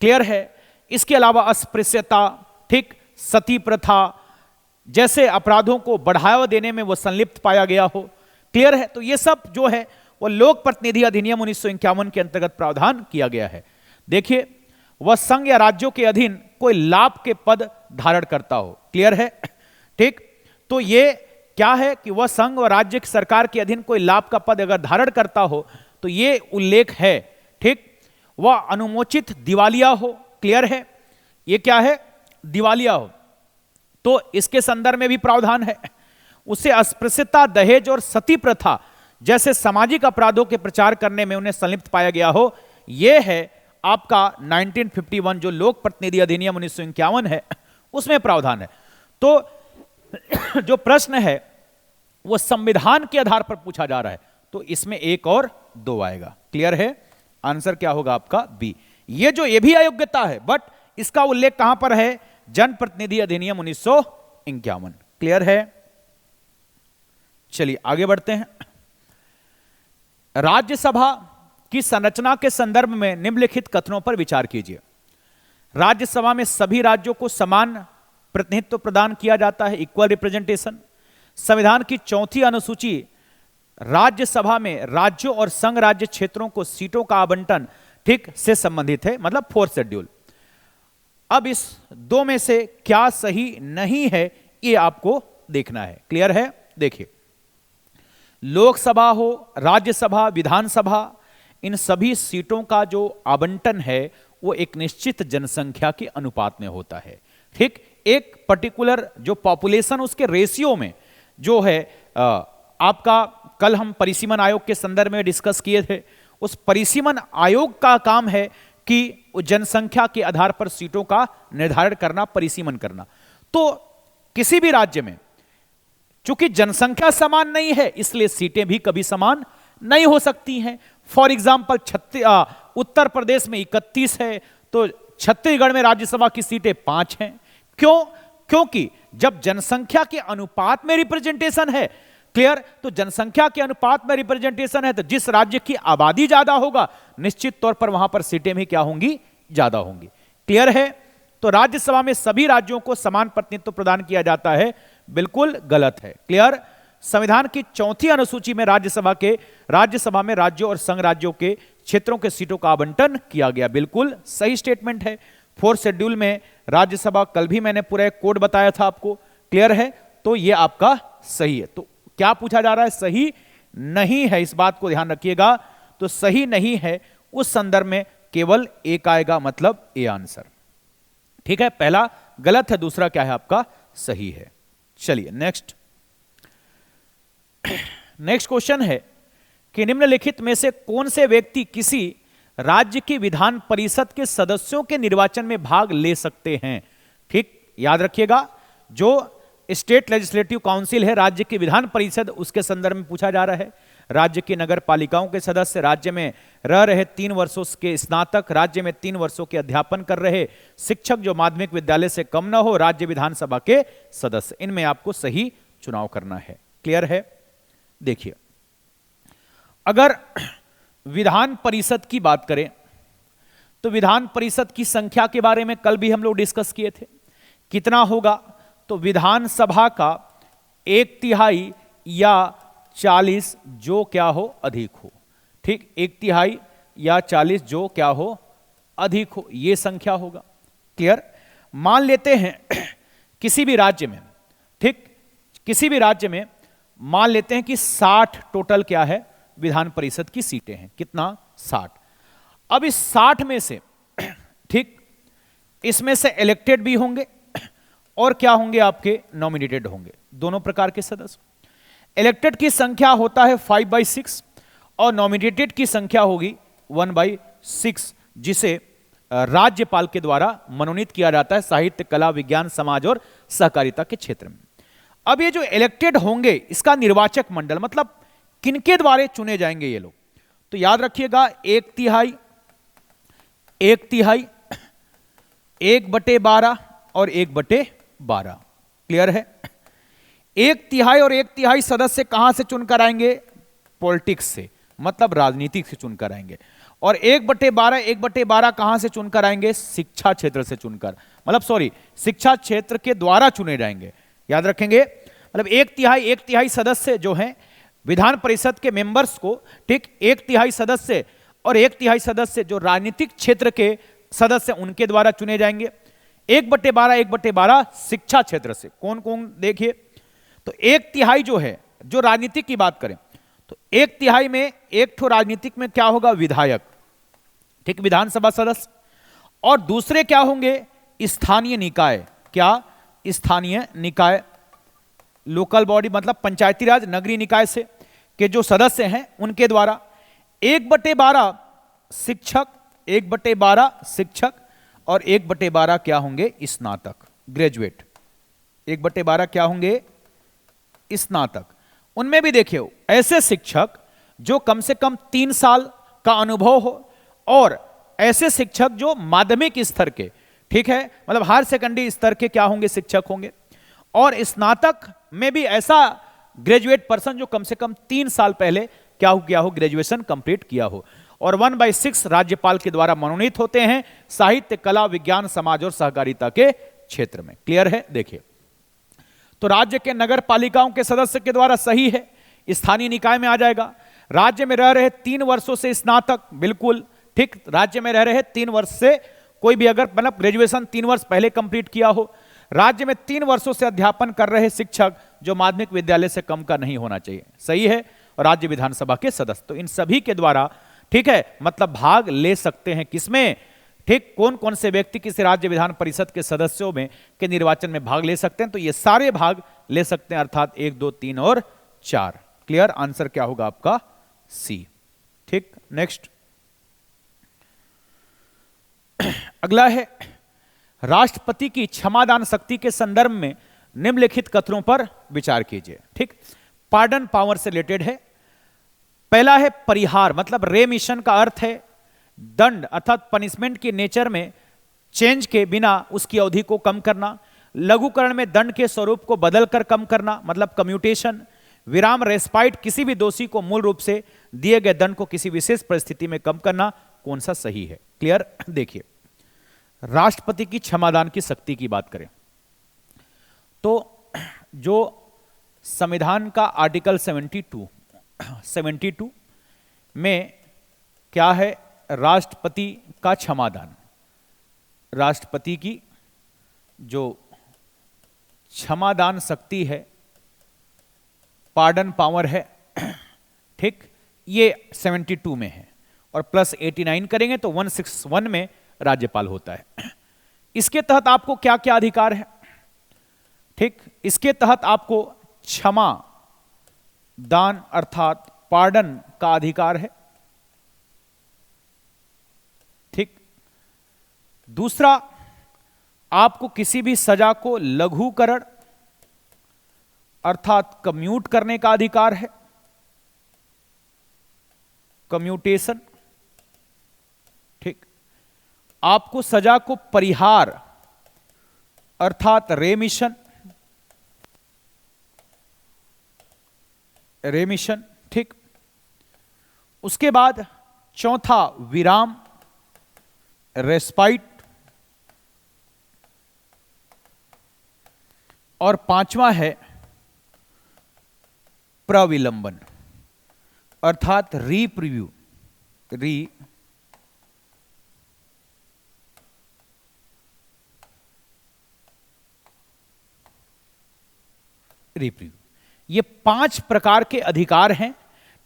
क्लियर है। इसके अलावा अस्पृश्यता, ठीक, सती प्रथा जैसे अपराधों को बढ़ावा देने में वह संलिप्त पाया गया हो, क्लियर है। तो ये सब जो है वह लोक प्रतिनिधि अधिनियम 1951 के अंतर्गत प्रावधान किया गया है। देखिए, वह संघ या राज्यों के अधीन कोई लाभ के पद धारण करता हो, क्लियर है, ठीक। तो ये क्या है कि वह संघ और राज्य की सरकार के अधीन कोई लाभ का पद अगर धारण करता हो तो ये उल्लेख है, ठीक। वह अनुमोचित दिवालिया हो, क्लियर है, ये क्या है, दिवालिया हो, तो इसके संदर्भ में भी प्रावधान है। उसे अस्पृश्यता, दहेज और सती प्रथा जैसे सामाजिक अपराधों के प्रचार करने में उन्हें संलिप्त पाया गया हो, यह है आपका 1951 जो लोक प्रतिनिधि अधिनियम 1951 है उसमें प्रावधान है। तो जो प्रश्न है वो संविधान के आधार पर पूछा जा रहा है, तो इसमें 1 और 2 आएगा, क्लियर है। आंसर क्या होगा आपका बी। ये भी अयोग्यता है बट इसका उल्लेख कहां पर है, जनप्रतिनिधि अधिनियम 1951, क्लियर है। चलिए आगे बढ़ते हैं। राज्यसभा की संरचना के संदर्भ में निम्नलिखित कथनों पर विचार कीजिए। राज्यसभा में सभी राज्यों को समान प्रतिनिधित्व प्रदान किया जाता है, इक्वल रिप्रेजेंटेशन। संविधान की 4वीं अनुसूची राज्यसभा में राज्यों और संघ राज्य क्षेत्रों को सीटों का आवंटन, ठीक, से संबंधित है, मतलब 4th शेड्यूल। अब इस 2 में से क्या सही नहीं है ये आपको देखना है, क्लियर है। देखिए, लोकसभा हो, राज्यसभा, विधानसभा, इन सभी सीटों का जो आवंटन है वो एक निश्चित जनसंख्या के अनुपात में होता है, ठीक। एक पर्टिकुलर जो पॉपुलेशन उसके रेशियो में जो है आपका कल हम परिसीमन आयोग के संदर्भ में डिस्कस किए थे, उस परिसीमन आयोग का काम है कि जनसंख्या के आधार पर सीटों का निर्धारण करना, परिसीमन करना। तो किसी भी राज्य में चूंकि जनसंख्या समान नहीं है इसलिए सीटें भी कभी समान नहीं हो सकती हैं। फॉर एग्जाम्पल उत्तर प्रदेश में 31 है तो छत्तीसगढ़ में राज्यसभा की सीटें 5 हैं। क्यों? क्योंकि जब जनसंख्या के अनुपात में रिप्रेजेंटेशन है, क्लियर, तो जनसंख्या के अनुपात में रिप्रेजेंटेशन है तो जिस राज्य की आबादी ज्यादा होगा निश्चित तौर पर वहां पर सीटें भी क्या होंगी, ज्यादा होंगी, क्लियर है। तो राज्यसभा में सभी राज्यों को समान प्रतिनिधित्व प्रदान किया जाता है, बिल्कुल गलत है, क्लियर। संविधान की 4वीं अनुसूची में राज्यसभा में राज्यों और संघ राज्यों के क्षेत्रों के सीटों का आवंटन किया गया, बिल्कुल सही स्टेटमेंट है। 4th शेड्यूल में राज्यसभा, कल भी मैंने पूरा एक कोड बताया था आपको, क्लियर है। तो ये आपका सही है। तो क्या पूछा जा रहा है, सही नहीं है, इस बात को ध्यान रखिएगा। तो सही नहीं है उस संदर्भ में केवल एक आएगा, मतलब ए आंसर, ठीक है। पहला गलत है, दूसरा क्या है आपका सही है। चलिए नेक्स्ट क्वेश्चन है कि निम्नलिखित में से कौन से व्यक्ति किसी राज्य की विधान परिषद के सदस्यों के निर्वाचन में भाग ले सकते हैं, ठीक, याद रखिएगा। जो स्टेट लेजिस्लेटिव काउंसिल है, राज्य की विधान परिषद, उसके संदर्भ में पूछा जा रहा है। राज्य की नगर पालिकाओं के सदस्य, राज्य में रह रहे 3 वर्षों के स्नातक, राज्य में 3 वर्षों के अध्यापन कर रहे शिक्षक जो माध्यमिक विद्यालय से कम न हो, राज्य विधानसभा के सदस्य, इनमें आपको सही चुनाव करना है, क्लियर है। देखिए, अगर विधान परिषद की बात करें तो विधान परिषद की संख्या के बारे में कल भी हम लोग डिस्कस किए थे कितना होगा? तो विधानसभा का 1/3 या 40 जो क्या हो अधिक हो। ठीक, 1/3 या 40 जो क्या हो अधिक हो, यह संख्या होगा। क्लियर? मान लेते हैं किसी भी राज्य में, ठीक, किसी भी राज्य में मान लेते हैं कि 60 टोटल क्या है विधान परिषद की सीटें हैं। कितना? 60। अब इस 60 में से, ठीक, इसमें से इलेक्टेड भी होंगे और क्या होंगे आपके नॉमिनेटेड होंगे, दोनों प्रकार के सदस्य। इलेक्टेड की संख्या होता है 5/6 और नॉमिनेटेड की संख्या होगी 1/6, जिसे राज्यपाल के द्वारा मनोनीत किया जाता है साहित्य, कला, विज्ञान, समाज और सहकारिता के क्षेत्र में। अब ये जो इलेक्टेड होंगे, इसका निर्वाचक मंडल मतलब किनके द्वारा चुने जाएंगे ये लोग, तो याद रखिएगा 1/3, 1/3, 1/12 और 1/12। क्लियर है? 1/3 और 1/3 सदस्य कहां से चुनकर आएंगे? पॉलिटिक्स से, मतलब राजनीतिक से चुनकर आएंगे। और 1/12, 1/12 कहां से चुनकर आएंगे? शिक्षा क्षेत्र से चुनकर, मतलब सॉरी, शिक्षा क्षेत्र के द्वारा चुने जाएंगे। याद रखेंगे, मतलब 1/3 सदस्य जो हैं विधान परिषद के मेंबर्स को, ठीक, 1/3 सदस्य और 1/3 सदस्य जो राजनीतिक क्षेत्र के सदस्य उनके द्वारा चुने जाएंगे। 1/12, 1/12 शिक्षा क्षेत्र से कौन कौन? देखिए, तो 1/3 जो है, जो राजनीतिक की बात करें तो 1/3 में एक ठो राजनीतिक में क्या होगा? विधायक, ठीक, विधानसभा सदस्य। और दूसरे क्या होंगे? स्थानीय निकाय। क्या? स्थानीय निकाय, लोकल बॉडी, मतलब पंचायती राज नगरीय निकाय से के जो सदस्य हैं उनके द्वारा। 1/12 शिक्षक, 1/12 शिक्षक और 1/12 क्या होंगे? स्नातक, ग्रेजुएट। 1/12 क्या होंगे? स्नातक। उनमें भी देखिए ऐसे शिक्षक जो कम से कम 3 साल का अनुभव हो, और ऐसे शिक्षक जो माध्यमिक स्तर के, ठीक है, मतलब हायर सेकेंडरी स्तर के क्या होंगे? शिक्षक होंगे। और स्नातक में भी ऐसा ग्रेजुएट पर्सन जो कम से कम 3 साल पहले क्या हो? ग्रेजुएशन कंप्लीट किया हो। और 1/6 राज्यपाल के द्वारा मनोनीत होते हैं साहित्य, कला, विज्ञान, समाज और सहकारिता के क्षेत्र में। क्लियर है? देखिए, तो राज्य के नगर पालिकाओं के सदस्य के द्वारा सही है, स्थानीय निकाय में आ जाएगा। राज्य में रह रहे 3 वर्षों से स्नातक, बिल्कुल ठीक, राज्य में रह रहे 3 वर्ष से, कोई भी अगर मतलब ग्रेजुएशन 3 वर्ष पहले कंप्लीट किया हो। राज्य में 3 वर्षों से अध्यापन कर रहे शिक्षक जो माध्यमिक विद्यालय से कम का नहीं होना चाहिए, सही है। और राज्य विधानसभा के सदस्य, तो इन सभी के द्वारा, ठीक है, मतलब भाग ले सकते हैं किसमें? ठीक, कौन कौन से व्यक्ति किसी राज्य विधान परिषद के सदस्यों में के निर्वाचन में भाग ले सकते हैं? तो ये सारे भाग ले सकते हैं, अर्थात 1, 2, 3 और 4। क्लियर? आंसर क्या होगा आपका? सी। ठीक, नेक्स्ट अगला है, राष्ट्रपति की क्षमादान शक्ति के संदर्भ में निम्नलिखित कथनों पर विचार कीजिए। ठीक, पार्डन पावर से रिलेटेड है। पहला है परिहार, मतलब रेमिशन का अर्थ है दंड अर्थात पनिशमेंट की नेचर में चेंज के बिना उसकी अवधि को कम करना। लघुकरण में दंड के स्वरूप को बदलकर कम करना, मतलब कम्यूटेशन। विराम रेस्पाइट, किसी भी दोषी को मूल रूप से दिए गए दंड को किसी विशेष परिस्थिति में कम करना। कौन सा सही है? क्लियर? देखिए, राष्ट्रपति की क्षमादान की शक्ति की बात करें तो जो संविधान का आर्टिकल 72 में क्या है? राष्ट्रपति का क्षमादान, राष्ट्रपति की जो क्षमादान शक्ति है, पार्डन पावर है, ठीक, ये 72 में है। और प्लस 89 करेंगे तो 161 में राज्यपाल होता है। इसके तहत आपको क्या क्या अधिकार है? ठीक, इसके तहत आपको क्षमा दान अर्थात पार्डन का अधिकार है। ठीक, दूसरा, आपको किसी भी सजा को लघुकरण अर्थात कम्यूट करने का अधिकार है, कम्यूटेशन। ठीक, आपको सजा को परिहार अर्थात रेमिशन, रेमिशन। ठीक, उसके बाद चौथा विराम, रेस्पाइट। और पांचवा है प्रविलंबन अर्थात रीप्रीव्यू। रीप्रीव्यू, ये 5 प्रकार के अधिकार हैं,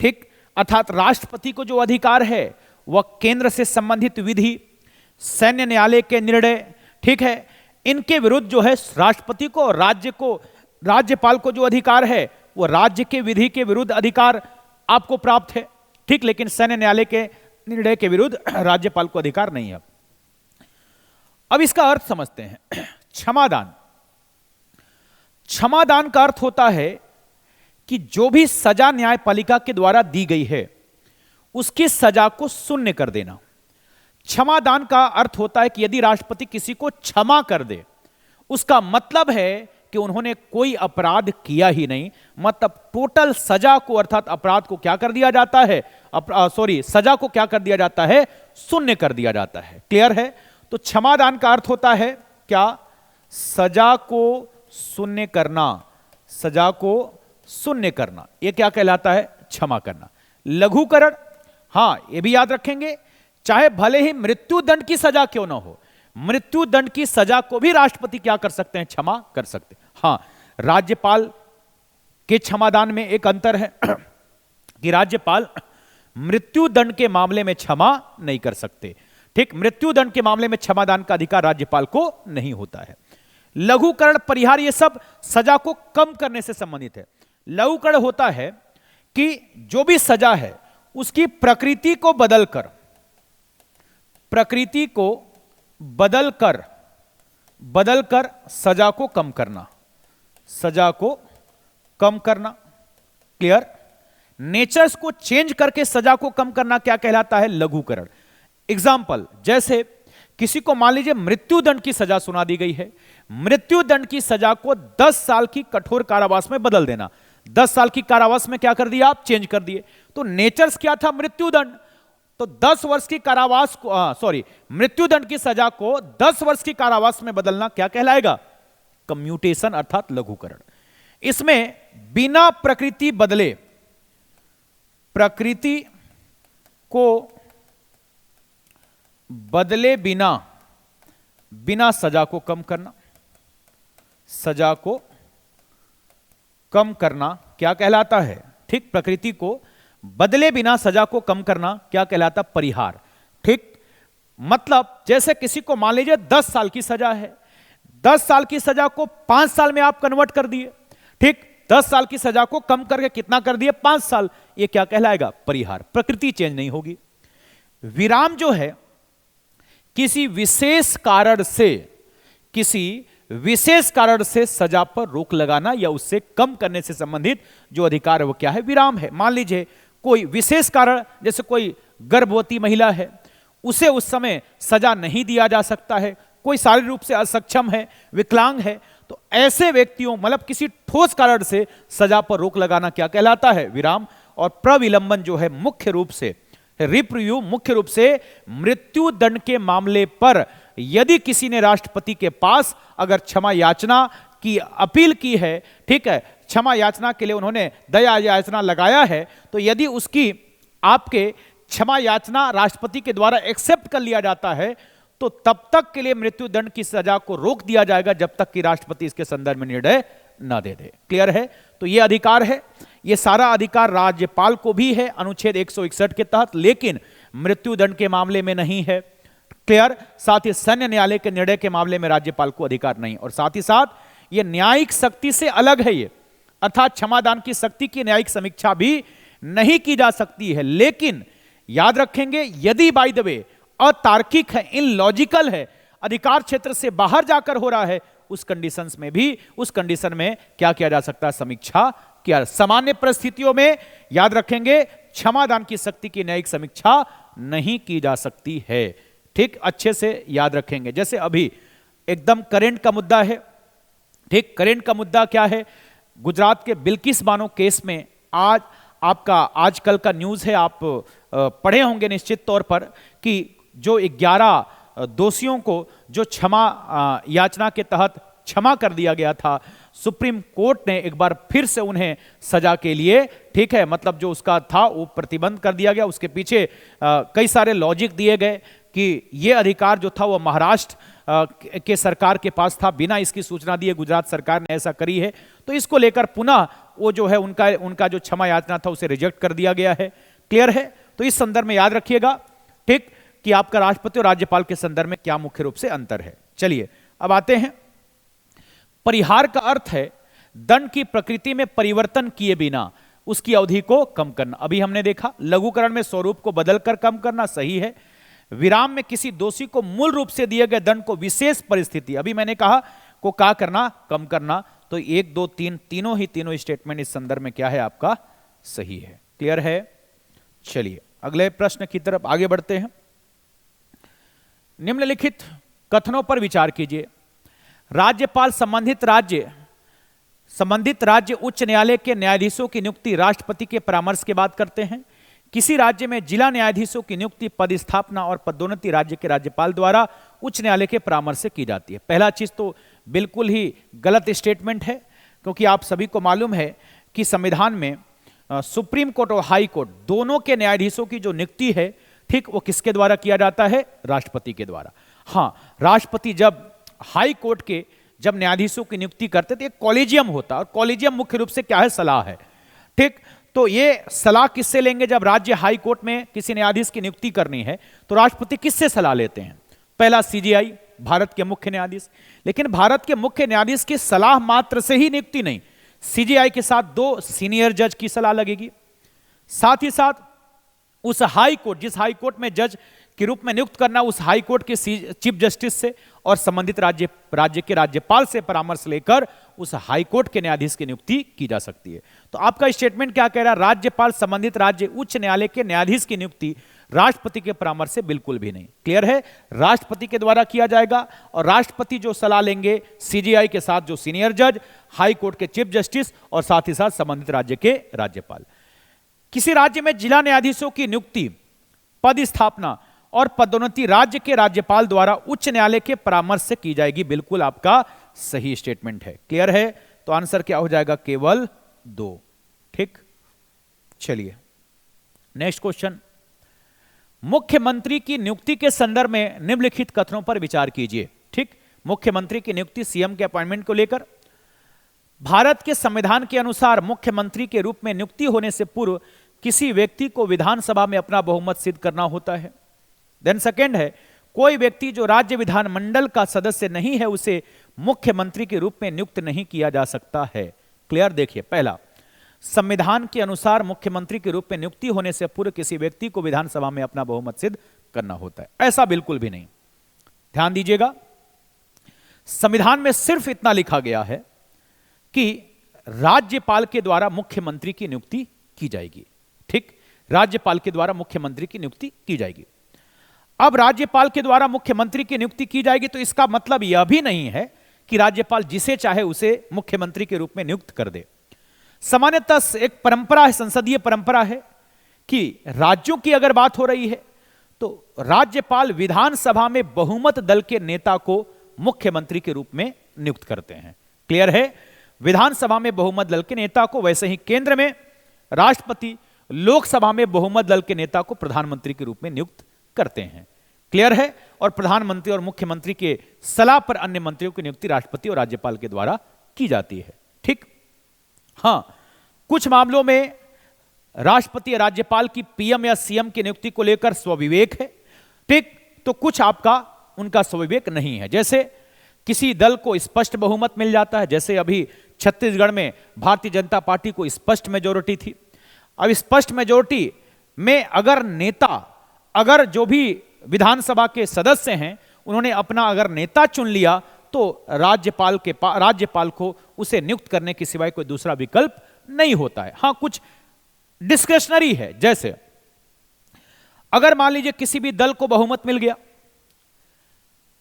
ठीक। अर्थात राष्ट्रपति को जो अधिकार है वह केंद्र से संबंधित विधि, सैन्य न्यायालय के निर्णय, ठीक है, इनके विरुद्ध जो है राष्ट्रपति को और राज्यपाल को जो अधिकार है वो राज्य के विधि के विरुद्ध अधिकार आपको प्राप्त है, ठीक। लेकिन सैन्य न्यायालय के निर्णय के विरुद्ध राज्यपाल को अधिकार नहीं है। अब इसका अर्थ समझते हैं। क्षमादान, क्षमादान का अर्थ होता है कि जो भी सजा न्यायपालिका के द्वारा दी गई है उसकी सजा को शून्य कर देना। क्षमादान का अर्थ होता है कि यदि राष्ट्रपति किसी को क्षमा कर दे, उसका मतलब है कि उन्होंने कोई अपराध किया ही नहीं, मतलब टोटल सजा को अर्थात अपराध को क्या कर दिया जाता है, सजा को क्या कर दिया जाता है, शून्य कर दिया जाता है। क्लियर है? तो क्षमादान का अर्थ होता है क्या, सजा को शून्य करना, सजा को शून्य करना, यह क्या कहलाता है, क्षमा करना। लघुकरण, हां यह भी याद रखेंगे, चाहे भले ही मृत्यु दंड की सजा क्यों ना हो, मृत्यु दंड की सजा को भी राष्ट्रपति क्या कर सकते हैं, क्षमा कर सकते हैं। हां, राज्यपाल के क्षमादान में एक अंतर है कि राज्यपाल मृत्यु दंड के मामले में क्षमा नहीं कर सकते, ठीक। मृत्यु दंड के मामले में क्षमादान का अधिकार राज्यपाल को नहीं होता है। लघुकरण, परिहार, ये सब सजा को कम करने से संबंधित है। लघुकरण होता है कि जो भी सजा है उसकी प्रकृति को बदलकर, प्रकृति को बदलकर सजा को कम करना, सजा को कम करना। क्लियर? नेचर्स को चेंज करके सजा को कम करना क्या कहलाता है, लघुकरण। एग्जाम्पल, जैसे किसी को मान लीजिए मृत्यु दंड की सजा सुना दी गई है, मृत्यु दंड की सजा को 10 साल की कठोर कारावास में बदल देना। 10 साल की कारावास में क्या कर दिया आप, चेंज कर दिए। तो नेचर्स क्या था, मृत्यु दंड, तो 10 वर्ष की कारावास को मृत्यु दंड की सजा को 10 वर्ष की कारावास में बदलना क्या कहलाएगा, कम्यूटेशन अर्थात लघुकरण। इसमें बिना प्रकृति बदले, प्रकृति को बदले बिना सजा को कम करना, सजा को कम करना क्या कहलाता है, ठीक। प्रकृति को बदले बिना सजा को कम करना क्या कहलाता, परिहार, ठीक। मतलब जैसे किसी को मान लीजिए 10 साल की सजा है, 10 साल की सजा को 5 साल में आप कन्वर्ट कर दिए, ठीक। 10 साल की सजा को कम करके कितना कर दिए, 5 साल, ये क्या कहलाएगा, परिहार। प्रकृति चेंज नहीं होगी। विराम जो है किसी विशेष कारण से सजा पर रोक लगाना या उससे कम करने से संबंधित जो अधिकार है वो क्या है, विराम है। मान लीजिए कोई विशेष कारण, जैसे कोई गर्भवती महिला है, उसे उस समय सजा नहीं दिया जा सकता है, कोई शारीरिक रूप से असक्षम है, विकलांग है, तो ऐसे व्यक्तियों मतलब किसी ठोस कारण से सजा पर रोक लगाना क्या कहलाता है, विराम। और प्रविलंबन जो है मुख्य रूप से, रिप्रीव्यू मुख्य रूप से मृत्यु दंड के मामले पर यदि किसी ने राष्ट्रपति के पास अगर क्षमा याचना की अपील की है, ठीक है, क्षमा याचना के लिए उन्होंने दया याचना लगाया है, तो यदि उसकी आपके क्षमा याचना राष्ट्रपति के द्वारा एक्सेप्ट कर लिया जाता है तो तब तक के लिए मृत्यु दंड की सजा को रोक दिया जाएगा जब तक कि राष्ट्रपति इसके संदर्भ में निर्णय ना दे दे। क्लियर है? तो यह अधिकार है, यह सारा अधिकार राज्यपाल को भी है अनुच्छेद 161 के तहत, लेकिन मृत्यु दंड के मामले में नहीं है। क्लियर? साथ ही सैन्य न्यायालय के निर्णय के मामले में राज्यपाल को अधिकार नहीं, और साथ ही साथ यह न्यायिक शक्ति से अलग है, ये अर्थात क्षमादान की शक्ति की न्यायिक समीक्षा भी नहीं की जा सकती है। लेकिन याद रखेंगे, यदि बाय द वे अतार्किक है, इनलॉजिकल है, अधिकार क्षेत्र से बाहर जाकर हो रहा है, उस कंडीशंस में भी, उस कंडीशन में क्या किया जा सकता है, समीक्षा किया। सामान्य परिस्थितियों में याद रखेंगे क्षमादान की शक्ति की न्यायिक समीक्षा नहीं की जा सकती है। ठीक, अच्छे से याद रखेंगे। जैसे अभी एकदम करंट का मुद्दा है, ठीक, करंट का मुद्दा क्या है, गुजरात के बिल्किस बानो केस में आज आपका आजकल का न्यूज है, आप पढ़े होंगे निश्चित तौर पर, कि जो 11 दोषियों को जो क्षमा याचना के तहत क्षमा कर दिया गया था। सुप्रीम कोर्ट ने एक बार फिर से उन्हें सजा के लिए, ठीक है, मतलब जो उसका था वो प्रतिबंध कर दिया गया। उसके पीछे कई सारे लॉजिक दिए गए कि ये अधिकार जो था वो महाराष्ट्र के सरकार के पास था, बिना इसकी सूचना दिए गुजरात सरकार ने ऐसा करी है, तो इसको लेकर पुनः वो जो है उनका जो क्षमा याचना था उसे रिजेक्ट कर दिया गया है। क्लियर है? तो इस संदर्भ में याद रखिएगा, ठीक, कि आपका राष्ट्रपति और राज्यपाल के संदर्भ में क्या मुख्य रूप से अंतर है। चलिए अब आते हैं, परिहार का अर्थ है दंड की प्रकृति में परिवर्तन किए बिना उसकी अवधि को कम करना। अभी हमने देखा लघुकरण में स्वरूप को बदलकर कम करना सही है। विराम में किसी दोषी को मूल रूप से दिए गए दंड को विशेष परिस्थिति, अभी मैंने कहा को क्या करना, कम करना। तो 1 2 3 तीनों स्टेटमेंट इस संदर्भ में क्या है आपका सही है। क्लियर है? चलिए अगले प्रश्न की तरफ आगे बढ़ते हैं। निम्नलिखित कथनों पर विचार कीजिए। राज्यपाल संबंधित राज्य उच्च न्यायालय के न्यायाधीशों की नियुक्ति राष्ट्रपति के परामर्श के बाद करते हैं। किसी राज्य में जिला न्यायाधीशों की नियुक्ति, पदस्थापना और पदोन्नति राज्य के राज्यपाल द्वारा उच्च न्यायालय के परामर्श से की जाती है। पहला चीज तो बिल्कुल ही गलत स्टेटमेंट है, क्योंकि आप सभी को मालूम है कि संविधान में सुप्रीम कोर्ट और हाई कोर्ट दोनों के न्यायाधीशों की जो नियुक्ति है, ठीक, वो किसके द्वारा किया जाता है? राष्ट्रपति के द्वारा। हाँ, राष्ट्रपति जब हाई कोर्ट के जब न्यायाधीशों की नियुक्ति करते थे, एक कॉलेजियम होता है, और कॉलेजियम मुख्य रूप से क्या है? सलाह है। ठीक, तो ये सलाह किससे लेंगे? जब राज्य हाई कोर्ट में किसी न्यायाधीश की नियुक्ति करनी है तो राष्ट्रपति किससे सलाह लेते हैं? पहला सीजेआई, भारत के मुख्य न्यायाधीश। लेकिन भारत के मुख्य न्यायाधीश की सलाह मात्र से ही नियुक्ति नहीं, सीजेआई के साथ 2 सीनियर जज की सलाह लगेगी। साथ ही साथ उस हाई कोर्ट, जिस हाई कोर्ट में जज के रूप में नियुक्त करना, उस हाई कोर्ट के चीफ जस्टिस से और संबंधित राज्य के राज्यपाल से परामर्श लेकर उस हाई कोर्ट के न्यायाधीश की नियुक्ति की जा सकती है। तो आपका स्टेटमेंट क्या कह रहा है? राज्यपाल संबंधित राज्य उच्च न्यायालय के न्यायाधीश की नियुक्ति राष्ट्रपति के परामर्श से बिल्कुल भी नहीं। क्लियर है? राष्ट्रपति के द्वारा किया जाएगा, और राष्ट्रपति जो सलाह लेंगे सीजेआई के साथ जो सीनियर जज, हाई कोर्ट के चीफ जस्टिस और साथ ही साथ संबंधित राज्य के राज्यपाल। किसी राज्य में जिला न्यायाधीशों की नियुक्ति, पदस्थापना और पदोन्नति राज्य के राज्यपाल द्वारा उच्च न्यायालय के परामर्श से की जाएगी। बिल्कुल आपका सही स्टेटमेंट है। क्लियर है? तो आंसर क्या हो जाएगा? केवल 2। ठीक, चलिए नेक्स्ट क्वेश्चन। मुख्यमंत्री की नियुक्ति के संदर्भ में निम्नलिखित कथनों पर विचार कीजिए। ठीक, मुख्यमंत्री की नियुक्ति सीएम के अपॉइंटमेंट को लेकर। भारत के संविधान के अनुसार मुख्यमंत्री के रूप में नियुक्ति होने से पूर्व किसी व्यक्ति को विधानसभा में अपना बहुमत सिद्ध करना होता है। देन सेकेंड है, कोई व्यक्ति जो राज्य विधानमंडल का सदस्य नहीं है उसे मुख्यमंत्री के रूप में नियुक्त नहीं किया जा सकता है। क्लियर? देखिए, पहला, संविधान के अनुसार मुख्यमंत्री के रूप में नियुक्ति होने से पूर्व किसी व्यक्ति को विधानसभा में अपना बहुमत सिद्ध करना होता है। ऐसा बिल्कुल भी नहीं। ध्यान दीजिएगा, संविधान में सिर्फ इतना लिखा गया है कि राज्यपाल के द्वारा मुख्यमंत्री की नियुक्ति की जाएगी। ठीक, राज्यपाल के द्वारा मुख्यमंत्री की नियुक्ति की जाएगी। अब राज्यपाल के द्वारा मुख्यमंत्री की नियुक्ति की जाएगी तो इसका मतलब यह भी नहीं है कि राज्यपाल जिसे चाहे उसे मुख्यमंत्री के रूप में नियुक्त कर दे। सामान्यतः एक परंपरा है, संसदीय परंपरा है कि राज्यों की अगर बात हो रही है तो राज्यपाल विधानसभा में बहुमत दल के नेता को मुख्यमंत्री के रूप में नियुक्त करते हैं। क्लियर है? विधानसभा में बहुमत दल के नेता को, वैसे ही केंद्र में राष्ट्रपति, लोकसभा में बहुमत दल के नेता को प्रधानमंत्री के रूप में नियुक्त करते हैं। क्लियर है? और प्रधानमंत्री और मुख्यमंत्री के सलाह पर अन्य मंत्रियों की नियुक्ति राष्ट्रपति और राज्यपाल के द्वारा की जाती है। ठीक, हां, कुछ मामलों में राष्ट्रपति या राज्यपाल की पीएम या सीएम की नियुक्ति को लेकर स्वविवेक है। ठीक, तो कुछ आपका उनका स्वविवेक नहीं है। जैसे किसी दल को स्पष्ट बहुमत मिल जाता है, जैसे अभी छत्तीसगढ़ में भारतीय जनता पार्टी को स्पष्ट मेजोरिटी थी। अब स्पष्ट मेजोरिटी में अगर नेता, अगर जो भी विधानसभा के सदस्य हैं उन्होंने अपना अगर नेता चुन लिया तो राज्यपाल को उसे नियुक्त करने के सिवाय कोई दूसरा विकल्प नहीं होता है। हां, कुछ डिस्क्रिशनरी है। जैसे अगर मान लीजिए किसी भी दल को बहुमत मिल गया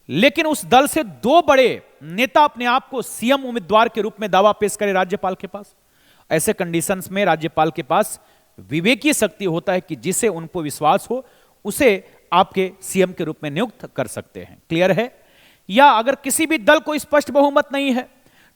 लेकिन उस दल से 2 बड़े नेता अपने आप को सीएम उम्मीदवार के रूप में दावा पेश करे राज्यपाल के पास, ऐसे कंडीशंस में राज्यपाल के पास विवेकीय शक्ति होता है कि जिसे उनको विश्वास हो उसे आपके सीएम के रूप में नियुक्त कर सकते हैं। क्लियर है? या अगर किसी भी दल को स्पष्ट बहुमत नहीं है,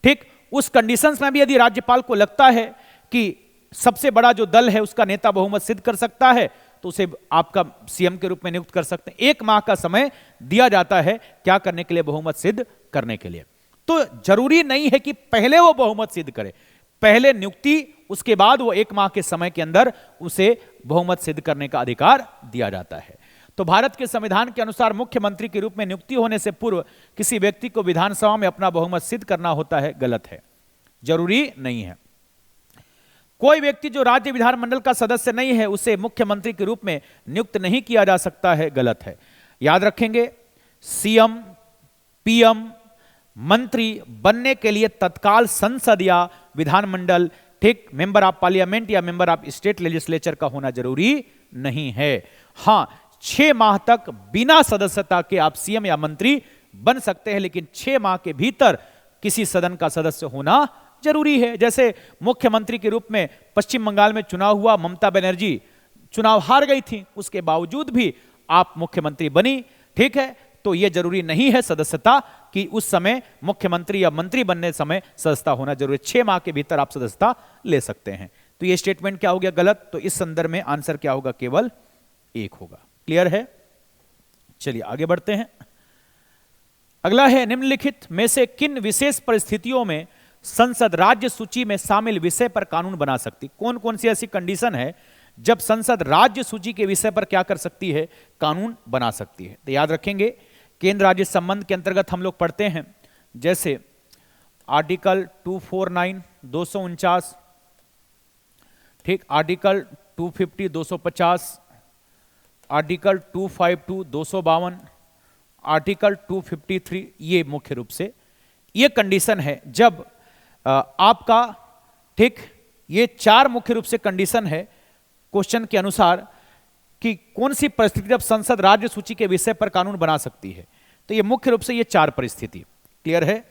ठीक, उस कंडीशंस में भी यदि राज्यपाल को लगता है कि सबसे बड़ा जो दल है उसका नेता बहुमत सिद्ध कर सकता है, तो उसे आपका सीएम के रूप में नियुक्त कर सकते हैं। 1 माह का समय दिया जाता है क्या करने के लिए, बहुमत सिद्ध करने के लिए। तो जरूरी नहीं है कि पहले वो बहुमत सिद्ध करे, पहले नियुक्ति, उसके बाद वो 1 माह के समय के अंदर उसे बहुमत सिद्ध करने का अधिकार दिया जाता है। तो भारत के संविधान के अनुसार मुख्यमंत्री के रूप में नियुक्ति होने से पूर्व किसी व्यक्ति को विधानसभा में अपना बहुमत सिद्ध करना होता है, गलत है, जरूरी नहीं है। कोई व्यक्ति जो राज्य विधानमंडल का सदस्य नहीं है उसे मुख्यमंत्री के रूप में नियुक्त नहीं किया जा सकता है, गलत है। याद रखेंगे, सीएम, पीएम, मंत्री बनने के लिए तत्काल संसद या विधानमंडल, ठीक, मेंबर ऑफ पार्लियामेंट या मेंबर ऑफ स्टेट लेजिस्लेचर का होना जरूरी नहीं है। हां, 6 माह तक बिना सदस्यता के आप सीएम या मंत्री बन सकते हैं, लेकिन 6 माह के भीतर किसी सदन का सदस्य होना जरूरी है। जैसे मुख्यमंत्री के रूप में पश्चिम बंगाल में चुनाव हुआ, ममता बनर्जी चुनाव हार गई थी, उसके बावजूद भी आप मुख्यमंत्री बनी, ठीक है। तो यह जरूरी नहीं है सदस्यता कि उस समय मुख्यमंत्री या मंत्री बनने समय सदस्यता होना जरूरी है, 6 माह के भीतर आप सदस्यता ले सकते हैं। तो यह स्टेटमेंट क्या हो गया, गलत। तो इस संदर्भ में आंसर क्या होगा, केवल 1 होगा। क्लियर है? चलिए आगे बढ़ते हैं। अगला है, निम्नलिखित में से किन विशेष परिस्थितियों में संसद राज्य सूची में शामिल विषय पर कानून बना सकती? कौन कौन सी ऐसी कंडीशन है जब संसद राज्य सूची के विषय पर क्या कर सकती है, कानून बना सकती है? तो याद रखेंगे, केंद्र राज्य संबंध के अंतर्गत हम लोग पढ़ते हैं, जैसे आर्टिकल 249, 249, ठीक, आर्टिकल 250, 250, आर्टिकल 252, 252, आर्टिकल 253, ये मुख्य रूप से ये कंडीशन है जब आपका, ठीक, ये 4 मुख्य रूप से कंडीशन है क्वेश्चन के अनुसार कि कौन सी परिस्थिति जब संसद राज्य सूची के विषय पर कानून बना सकती है। तो ये मुख्य रूप से ये 4 परिस्थिति क्लियर है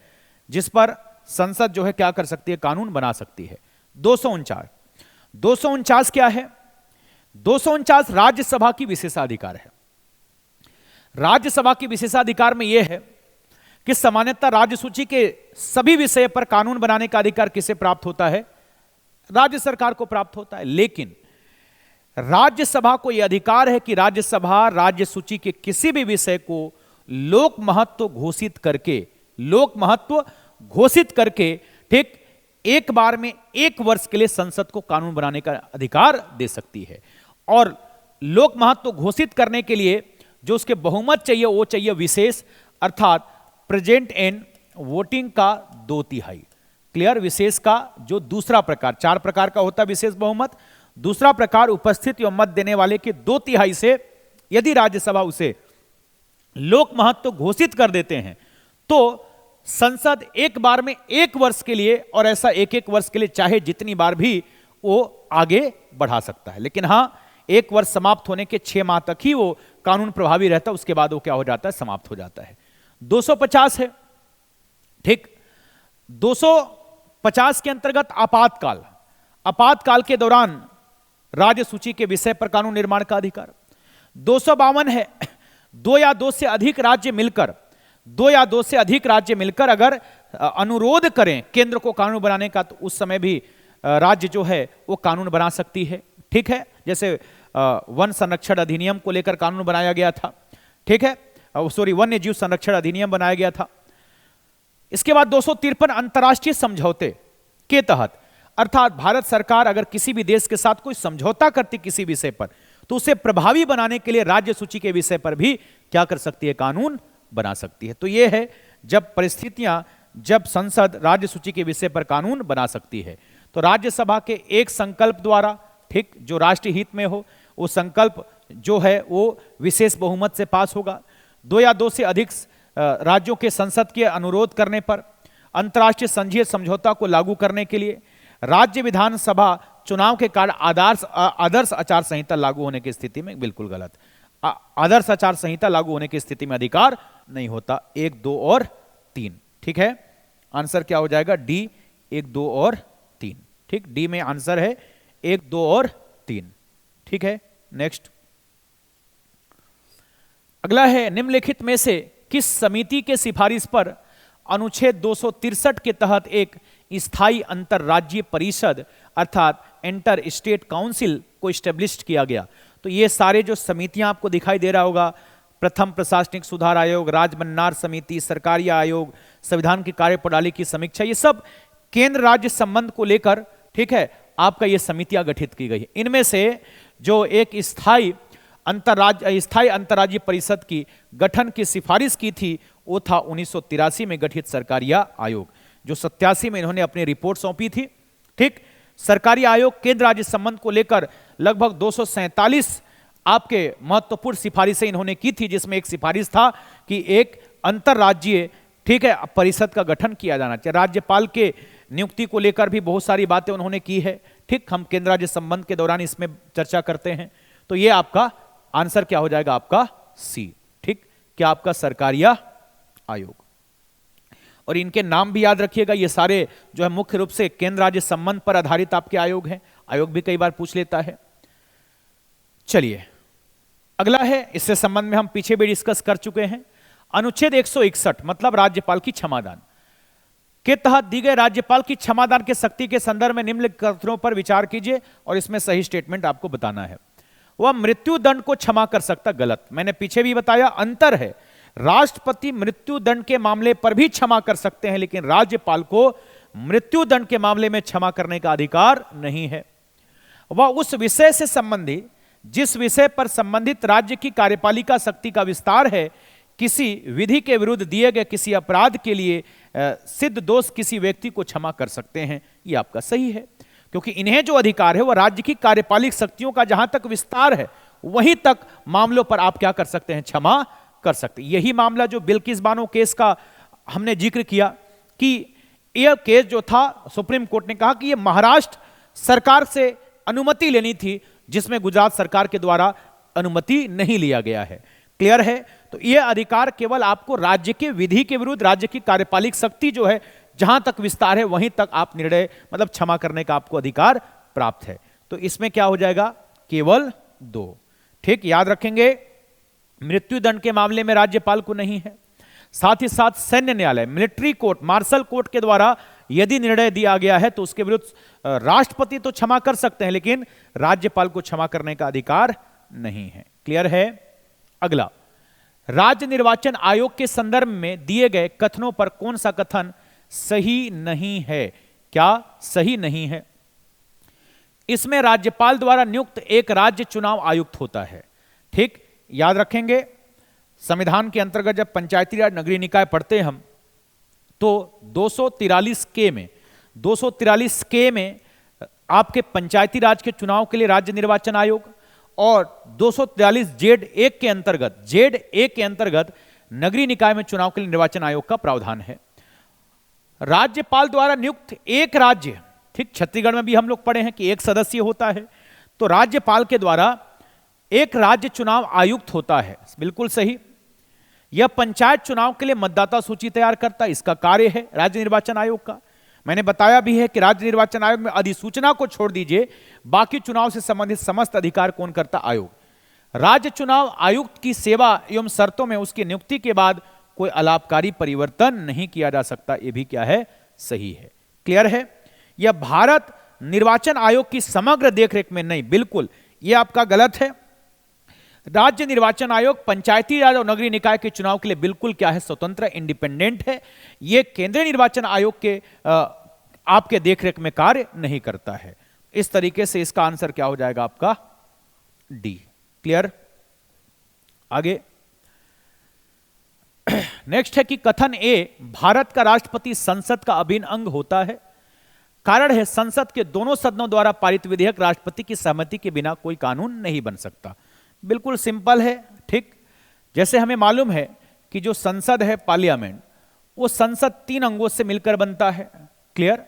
जिस पर संसद जो है क्या कर सकती है, कानून बना सकती है। 249 क्या है? 249 राज्यसभा की विशेषाधिकार है। राज्यसभा की विशेषाधिकार में यह है कि सामान्यतः राज्य सूची के सभी विषय पर कानून बनाने का अधिकार किसे प्राप्त होता है? राज्य सरकार को प्राप्त होता है। लेकिन राज्यसभा को यह अधिकार है कि राज्यसभा राज्य सूची के किसी भी विषय को लोक महत्व घोषित करके, ठीक, एक बार में 1 वर्ष के लिए संसद को कानून बनाने का अधिकार दे सकती है। और लोक महत्व घोषित करने के लिए जो उसके बहुमत चाहिए वो चाहिए विशेष, अर्थात प्रेजेंट एंड वोटिंग का 2/3। क्लियर? विशेष का जो दूसरा प्रकार, 4 प्रकार का होता है विशेष बहुमत, दूसरा प्रकार उपस्थित एवं मत देने वाले के 2/3 से यदि राज्यसभा उसे लोक महत्व घोषित कर देते हैं तो संसद एक बार में 1 वर्ष के लिए, और ऐसा 1-1 वर्ष के लिए चाहे जितनी बार भी वो आगे बढ़ा सकता है। लेकिन हां, 1 वर्ष समाप्त होने के 6 माह तक ही वो कानून प्रभावी रहता है, उसके बाद वो क्या हो जाता है, समाप्त हो जाता है। 250 है, ठीक, 250 के अंतर्गत आपातकाल के दौरान राज्य सूची के विषय पर कानून निर्माण का अधिकार। 252 है, 2 या 2 से अधिक राज्य मिलकर अगर अनुरोध करें केंद्र को कानून बनाने का, तो उस समय भी राज्य जो है वो कानून बना सकती है, ठीक है। जैसे वन संरक्षण अधिनियम को लेकर कानून बनाया गया था, ठीक है, वन्य जीव संरक्षण अधिनियम बनाया गया था। इसके बाद 253 अंतर्राष्ट्रीय समझौते के तहत, अर्थात भारत सरकार अगर किसी भी देश के साथ कोई समझौता करती किसी विषय पर, तो उसे प्रभावी बनाने के लिए राज्य सूची के विषय पर भी क्या कर सकती है, कानून बना सकती है। तो यह है जब परिस्थितियां, जब संसद राज्य सूची के विषय पर कानून बना सकती है। तो राज्यसभा के एक संकल्प द्वारा, ठीक, जो राष्ट्रीय हित में हो, वो संकल्प जो है वो विशेष बहुमत से पास होगा। 2 या 2 से अधिक राज्यों के संसद के अनुरोध करने पर, अंतर्राष्ट्रीय संघीय समझौता को लागू करने के लिए, राज्य विधानसभा चुनाव के कारण आदर्श आचार संहिता लागू होने की स्थिति में, बिल्कुल गलत, आदर्श आचार संहिता लागू होने की स्थिति में अधिकार नहीं होता। 1, 2 और 3, ठीक है। आंसर क्या हो जाएगा, डी, 1, 2 और 3, ठीक, डी में आंसर है 1, 2 और 3, ठीक है। नेक्स्ट, अगला है, निम्नलिखित में से किस समिति के सिफारिश पर अनुच्छेद 263 के तहत एक स्थायी अंतरराज्यीय परिषद अर्थात इंटर स्टेट काउंसिल को इस्टेब्लिश किया गया? तो ये सारे जो समितियां आपको दिखाई दे रहा होगा, प्रथम प्रशासनिक सुधार आयोग, राजमन्नार समिति, सरकारी आयोग, संविधान की कार्यप्रणाली की समीक्षा, ये सब केंद्र राज्य संबंध को लेकर, ठीक है, आपका ये समितियां गठित की गई। इनमें से जो एक स्थायी अंतरराज्यीय परिषद की गठन की सिफारिश की थी वो था 1983 में गठित सरकारिया आयोग, जो 87 में इन्होंने अपनी रिपोर्ट सौंपी थी। ठीक, सरकारी आयोग केंद्र राज्य संबंध को लेकर लगभग 247 आपके महत्वपूर्ण सिफारिशें इन्होंने की थी, जिसमें एक सिफारिश था कि एक अंतरराज्यीय, ठीक है, परिषद का गठन किया जाना चाहिए। राज्यपाल के नियुक्ति को लेकर भी बहुत सारी बातें उन्होंने की है। ठीक, हम केंद्र राज्य संबंध के दौरान इसमें चर्चा करते हैं। तो ये आपका आंसर क्या हो जाएगा? आपका सी। ठीक, क्या आपका सरकारिया आयोग। और इनके नाम भी याद रखिएगा, ये सारे जो है मुख्य रूप से केंद्र राज्य संबंध पर आधारित आपके आयोग हैं। आयोग भी कई बार पूछ लेता है। चलिए अगला है, इससे संबंध में हम पीछे भी डिस्कस कर चुके हैं। अनुच्छेद 161 मतलब राज्यपाल की क्षमादान के तहत दी गई राज्यपाल की क्षमादान के शक्ति के संदर्भ में निम्नलिखित कथनों पर विचार कीजिए और इसमें सही स्टेटमेंट आपको बताना है। वह मृत्यु दंड को क्षमा कर सकता, गलत। मैंने पीछे भी बताया अंतर है, राष्ट्रपति मृत्यु दंड के मामले पर भी क्षमा कर सकते हैं, लेकिन राज्यपाल को मृत्यु दंड के मामले में क्षमा करने का अधिकार नहीं है। वह उस विषय से संबंधित जिस विषय पर संबंधित राज्य की कार्यपालिका शक्ति का विस्तार है, किसी विधि के विरुद्ध दिए गए किसी अपराध के लिए सिद्ध दोष किसी व्यक्ति को क्षमा कर सकते हैं। यह आपका सही है, क्योंकि इन्हें जो अधिकार है वह राज्य की कार्यपालिक शक्तियों का जहां तक विस्तार है वहीं तक मामलों पर आप क्या कर सकते हैं? क्षमा कर सकते हैं। यही मामला जो बिल्किस बानो केस का हमने जिक्र किया कि यह केस जो था, सुप्रीम कोर्ट ने कहा कि यह महाराष्ट्र सरकार से अनुमति लेनी थी, जिसमें गुजरात सरकार के द्वारा अनुमति नहीं लिया गया है। क्लियर है? तो यह अधिकार केवल आपको राज्य के विधि के विरुद्ध राज्य की कार्यपालिक शक्ति जो है जहां तक विस्तार है वहीं तक आप निर्णय मतलब क्षमा करने का आपको अधिकार प्राप्त है। तो इसमें क्या हो जाएगा? केवल 2। ठीक, याद रखेंगे, मृत्यु दंड के मामले में राज्यपाल को नहीं है। साथ ही साथ सैन्य न्यायालय, मिलिट्री कोर्ट, मार्शल कोर्ट के द्वारा यदि निर्णय दिया गया है तो उसके विरुद्ध राष्ट्रपति तो क्षमा कर सकते हैं, लेकिन राज्यपाल को क्षमा करने का अधिकार नहीं है। क्लियर है? अगला, राज्य निर्वाचन आयोग के संदर्भ में दिए गए कथनों पर कौन सा कथन सही नहीं है? क्या सही नहीं है? इसमें राज्यपाल द्वारा नियुक्त एक राज्य चुनाव आयुक्त होता है। ठीक, याद रखेंगे, संविधान के अंतर्गत जब पंचायती राज नगरीय निकाय पढ़ते हैं हम, तो 243 के में आपके पंचायती राज के चुनाव के लिए राज्य निर्वाचन आयोग और 243 Z1 के अंतर्गत नगरीय निकाय में चुनाव के लिए निर्वाचन आयोग का प्रावधान है। राज्यपाल द्वारा नियुक्त एक राज्य, ठीक, छत्तीसगढ़ में भी हम लोग पढ़े हैं कि एक सदस्य होता है, तो राज्यपाल के द्वारा एक राज्य चुनाव आयुक्त होता है। बिल्कुल सही। यह पंचायत चुनाव के लिए मतदाता सूची तैयार करता है, इसका कार्य है राज्य निर्वाचन आयोग का। मैंने बताया भी है कि राज्य निर्वाचन आयोग में अधिसूचना को छोड़ दीजिए, बाकी चुनाव से संबंधित समस्त अधिकार कौन करता? आयोग। राज्य चुनाव आयुक्त की सेवा एवं शर्तों में उसकी नियुक्ति के बाद कोई अलाभकारी परिवर्तन नहीं किया जा सकता। यह भी क्या है? सही है। क्लियर है? यह भारत निर्वाचन आयोग की समग्र देखरेख में नहीं, बिल्कुल यह आपका गलत है। राज्य निर्वाचन आयोग पंचायती राज और नगरीय निकाय के चुनाव के लिए बिल्कुल क्या है? स्वतंत्र, इंडिपेंडेंट है। यह केंद्रीय निर्वाचन आयोग के आपके देखरेख में कार्य नहीं करता है। इस तरीके से इसका आंसर क्या हो जाएगा? आपका डी। क्लियर? आगे नेक्स्ट है कि कथन ए, भारत का राष्ट्रपति संसद का अभिन्न अंग होता है। कारण है, संसद के दोनों सदनों द्वारा पारित विधेयक राष्ट्रपति की सहमति के बिना कोई कानून नहीं बन सकता। बिल्कुल सिंपल है। ठीक, जैसे हमें मालूम है कि जो संसद है, पार्लियामेंट, वो संसद 3 अंगों से मिलकर बनता है। क्लियर?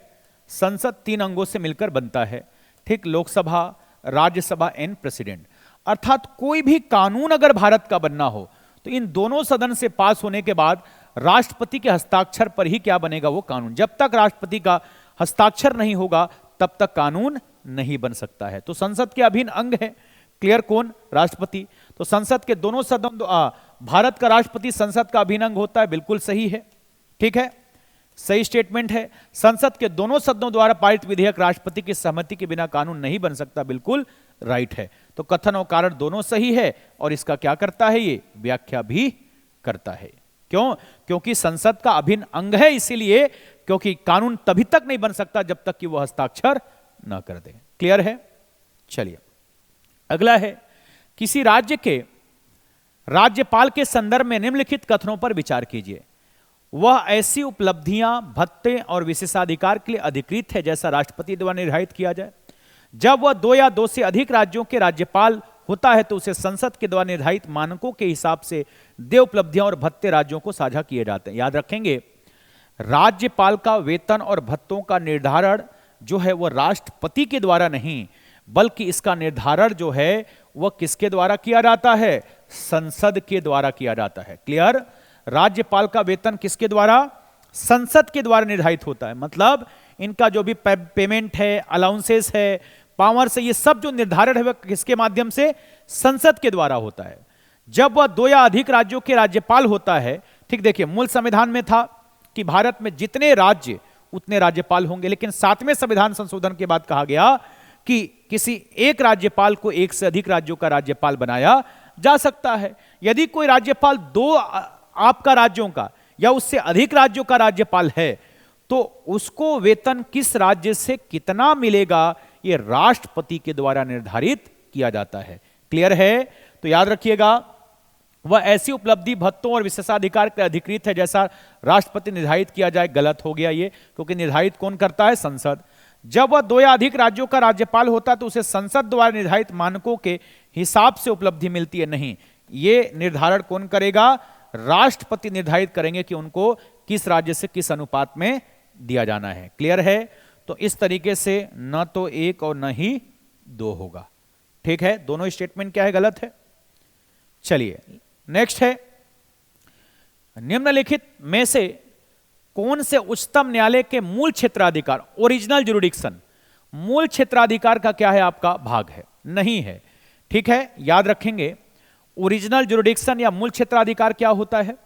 संसद 3 अंगों से मिलकर बनता है। ठीक, लोकसभा, राज्यसभा एंड प्रेसिडेंट। अर्थात कोई भी कानून अगर भारत का बनना हो तो इन दोनों सदन से पास होने के बाद राष्ट्रपति के हस्ताक्षर पर ही क्या बनेगा? वो कानून। जब तक राष्ट्रपति का हस्ताक्षर नहीं होगा तब तक कानून नहीं बन सकता है। तो संसद के अभिन्न अंग है। क्लियर? कौन? राष्ट्रपति। तो संसद के दोनों सदन भारत का राष्ट्रपति संसद का अभिन्न अंग होता है, बिल्कुल सही है, ठीक है, सही स्टेटमेंट है। संसद के दोनों सदनों द्वारा पारित विधेयक राष्ट्रपति की सहमति के बिना कानून नहीं बन सकता, बिल्कुल राइट है। तो कथन और कारण दोनों सही है और इसका क्या करता है, ये व्याख्या भी करता है। क्यों? क्योंकि संसद का अभिन्न अंग है, इसीलिए, क्योंकि कानून तभी तक नहीं बन सकता जब तक कि वह हस्ताक्षर ना कर दे। क्लियर है? चलिए अगला है, किसी राज्य के राज्यपाल के संदर्भ में निम्नलिखित कथनों पर विचार कीजिए। वह ऐसी उपलब्धियां, भत्ते और विशेषाधिकार के लिए अधिकृत है जैसा राष्ट्रपति द्वारा निर्धारित किया जाए। जब वह 2 या 2 से अधिक राज्यों के राज्यपाल होता है तो उसे संसद के द्वारा निर्धारित मानकों के हिसाब से देय उपलब्धियां और भत्ते राज्यों को साझा किए जाते हैं। याद रखेंगे, राज्यपाल का वेतन और भत्तों का निर्धारण जो है वह राष्ट्रपति के द्वारा नहीं, बल्कि इसका निर्धारण जो है वह किसके द्वारा किया जाता है, संसद के द्वारा किया जाता है। क्लियर? राज्यपाल का वेतन किसके द्वारा, संसद के द्वारा निर्धारित होता है। मतलब इनका जो भी पेमेंट है, अलाउंसेस है, पावर से, ये सब जो निर्धारण है वह किसके माध्यम से, संसद के द्वारा होता है। जब वह 2 या अधिक राज्यों के राज्यपाल होता है, ठीक, देखिए मूल संविधान में था कि भारत में जितने राज्य उतने राज्यपाल होंगे, लेकिन 7वें संविधान संशोधन के बाद कहा गया कि किसी एक राज्यपाल को 1 से अधिक राज्यों का राज्यपाल बनाया जा सकता है। यदि कोई राज्यपाल 2 आपका राज्यों का या उससे अधिक राज्यों का राज्यपाल है तो उसको वेतन किस राज्य से कितना मिलेगा, यह राष्ट्रपति के द्वारा निर्धारित किया जाता है। क्लियर है? तो याद रखिएगा, वह ऐसी उपलब्धि, भत्तों और विशेषाधिकार के अधिकृत है जैसा राष्ट्रपति निर्धारित किया जाए। गलत हो गया ये, क्योंकि निर्धारित कौन करता है, संसद। जब वह 2 या अधिक राज्यों का राज्यपाल होता है तो उसे संसद द्वारा निर्धारित मानकों के हिसाब से उपलब्धि मिलती है। नहीं, ये निर्धारण कौन करेगा, राष्ट्रपति निर्धारित करेंगे कि उनको किस राज्य से किस अनुपात में दिया जाना है। क्लियर है? तो इस तरीके से न तो 1 और न ही 2 होगा। ठीक है, दोनों स्टेटमेंट क्या है, गलत है। चलिए नेक्स्ट है, निम्नलिखित में से कौन से उच्चतम न्यायालय के मूल क्षेत्राधिकार, ओरिजिनल जुरिडिक्शन, मूल क्षेत्राधिकार का क्या है, आपका भाग है, नहीं है। ठीक है, याद रखेंगे, ओरिजिनल जुरिडिक्शन या मूल क्षेत्राधिकार क्या होता है।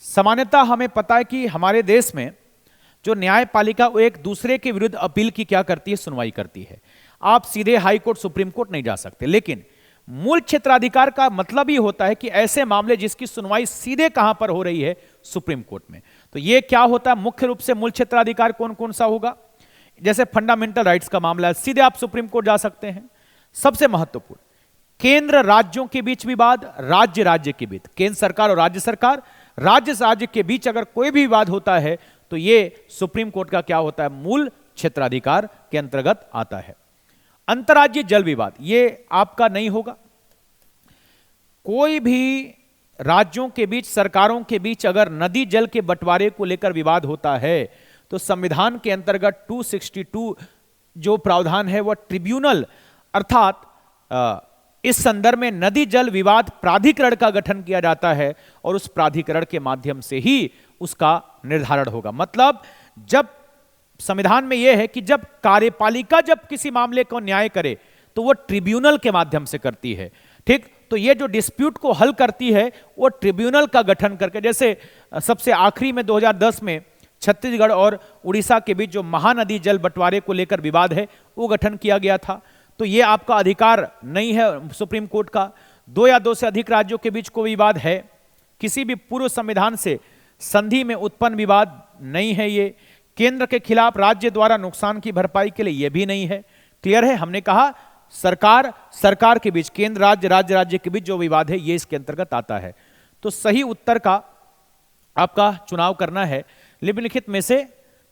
सामान्यतः हमें पता है कि हमारे देश में जो न्यायपालिका वो एक दूसरे के विरुद्ध अपील की क्या करती है, सुनवाई करती है। आप सीधे हाई कोर्ट, सुप्रीम कोर्ट नहीं जा सकते। लेकिन मूल क्षेत्राधिकार का मतलब ही होता है कि ऐसे मामले जिसकी सुनवाई सीधे कहां पर हो रही है, सुप्रीम कोर्ट में। तो ये क्या होता है, मुख्य रूप से मूल क्षेत्राधिकार कौन कौन सा होगा, जैसे फंडामेंटल राइट्स का मामला है, सीधे आप सुप्रीम कोर्ट जा सकते हैं। सबसे महत्वपूर्ण, केंद्र राज्यों के बीच विवाद, राज्य राज्य के बीच, केंद्र सरकार और राज्य सरकार, राज्य राज्य के बीच अगर कोई भी विवाद होता है तो ये सुप्रीम कोर्ट का क्या होता है, मूल क्षेत्राधिकार के अंतर्गत आता है। अंतर्राज्यीय जल विवाद, ये आपका नहीं होगा। कोई भी राज्यों के बीच, सरकारों के बीच अगर नदी जल के बंटवारे को लेकर विवाद होता है तो संविधान के अंतर्गत 262 जो प्रावधान है वह ट्रिब्यूनल, अर्थात इस संदर्भ में नदी जल विवाद प्राधिकरण का गठन किया जाता है और उस प्राधिकरण के माध्यम से ही उसका निर्धारण होगा। मतलब जब संविधान में यह है कि जब कार्यपालिका जब किसी मामले को न्याय करे तो वो ट्रिब्यूनल के माध्यम से करती है। ठीक, तो ये जो डिस्प्यूट को हल करती है वो ट्रिब्यूनल का गठन करके, जैसे सबसे आखिरी में 2010 में छत्तीसगढ़ और उड़ीसा के बीच जो महानदी जल बंटवारे को लेकर विवाद है वो गठन किया गया था। तो ये आपका अधिकार नहीं है सुप्रीम कोर्ट का। 2 या 2 से अधिक राज्यों के बीच कोई विवाद है, किसी भी पूर्व संविधान से संधि में उत्पन्न विवाद नहीं है। ये केंद्र के खिलाफ राज्य द्वारा नुकसान की भरपाई के लिए यह भी नहीं है। क्लियर है? हमने कहा सरकार सरकार के बीच, केंद्र राज्य राज्य राज्य के बीच जो विवाद है ये इसके अंतर्गत आता है। तो सही उत्तर का आपका चुनाव करना है निम्नलिखित में से।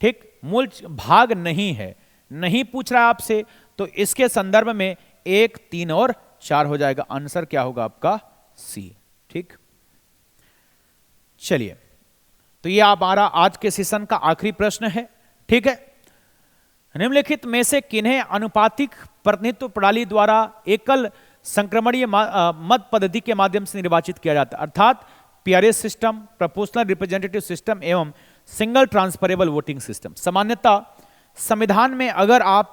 ठीक, मूल भाग नहीं है, नहीं पूछ रहा आपसे, तो इसके संदर्भ में 1, 3 और 4 हो जाएगा। आंसर क्या होगा आपका, सी। ठीक, चलिए, तो ये हमारा आज के सेशन का आखिरी प्रश्न है। ठीक है, निम्नलिखित में से किन्हें अनुपातिक प्रतिनिधित्व प्रणाली द्वारा एकल संक्रमणीय मत पद्धति के माध्यम से निर्वाचित किया जाता है, अर्थात PRS system, proportional representative system एवं सिंगल ट्रांसफरेबल वोटिंग सिस्टम। सामान्यतः संविधान में अगर आप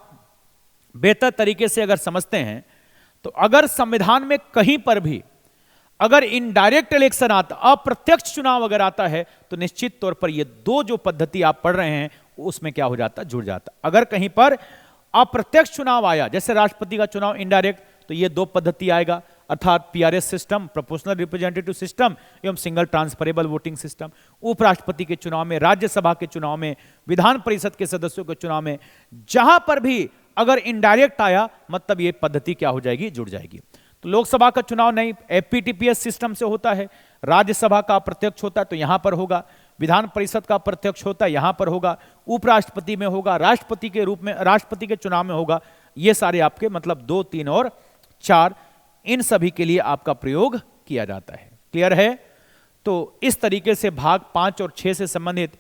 बेहतर तरीके से अगर समझते हैं तो अगर संविधान में कहीं पर भी अगर इनडायरेक्ट इलेक्शन आता, अप्रत्यक्ष चुनाव अगर आता है, तो निश्चित तौर पर ये दो जो पद्धति आप पढ़ रहे हैं उसमें क्या हो जाता, जुड़ जाता। अगर कहीं पर अप्रत्यक्ष चुनाव आया, जैसे राष्ट्रपति का चुनाव इनडायरेक्ट, तो ये दो पद्धति आएगा, अर्थात PRS system, proportional representative system एवं सिंगल ट्रांसफरेबल वोटिंग सिस्टम। उपराष्ट्रपति के चुनाव में, राज्यसभा के चुनाव में, विधान परिषद के सदस्यों के चुनाव में, जहां पर भी अगर इनडायरेक्ट आया, मतलब ये पद्धति क्या हो जाएगी, जुड़ जाएगी। तो लोकसभा का चुनाव नहीं, एफपीटीपीएस सिस्टम से होता है, राज्यसभा का अप्रत्यक्ष होता है तो यहां पर होगा, विधान परिषद का प्रत्यक्ष होता है यहां पर होगा, उपराष्ट्रपति में होगा, राष्ट्रपति के रूप में, राष्ट्रपति के चुनाव में होगा। ये सारे आपके मतलब 2, 3 और 4, इन सभी के लिए आपका प्रयोग किया जाता है। क्लियर है? तो इस तरीके से भाग 5 और 6 से संबंधित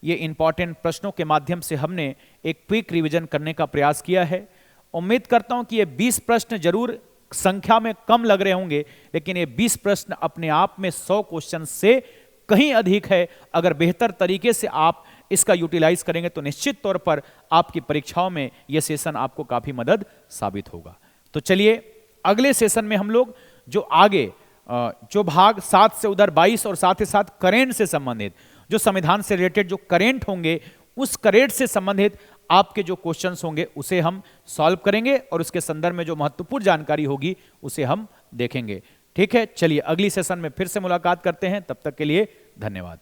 ये इंपॉर्टेंट प्रश्नों के माध्यम से हमने एक क्विक रिवीजन करने का प्रयास किया है। उम्मीद करता हूं कि ये 20 प्रश्न जरूर संख्या में कम लग रहे होंगे, लेकिन ये 20 प्रश्न अपने आप में 100 क्वेश्चन से कहीं अधिक है। अगर बेहतर तरीके से आप इसका यूटिलाइज करेंगे तो निश्चित तौर पर आपकी परीक्षाओं में यह सेशन आपको काफी मदद साबित होगा। तो चलिए अगले सेशन में हम लोग जो आगे जो भाग 7 से उधर 22 और साथ ही साथ करेंट से संबंधित, जो संविधान से रिलेटेड जो करेंट होंगे, उस करेंट से संबंधित आपके जो क्वेश्चंस होंगे उसे हम सॉल्व करेंगे और उसके संदर्भ में जो महत्वपूर्ण जानकारी होगी उसे हम देखेंगे। ठीक है, चलिए अगली सेशन में फिर से मुलाकात करते हैं। तब तक के लिए धन्यवाद।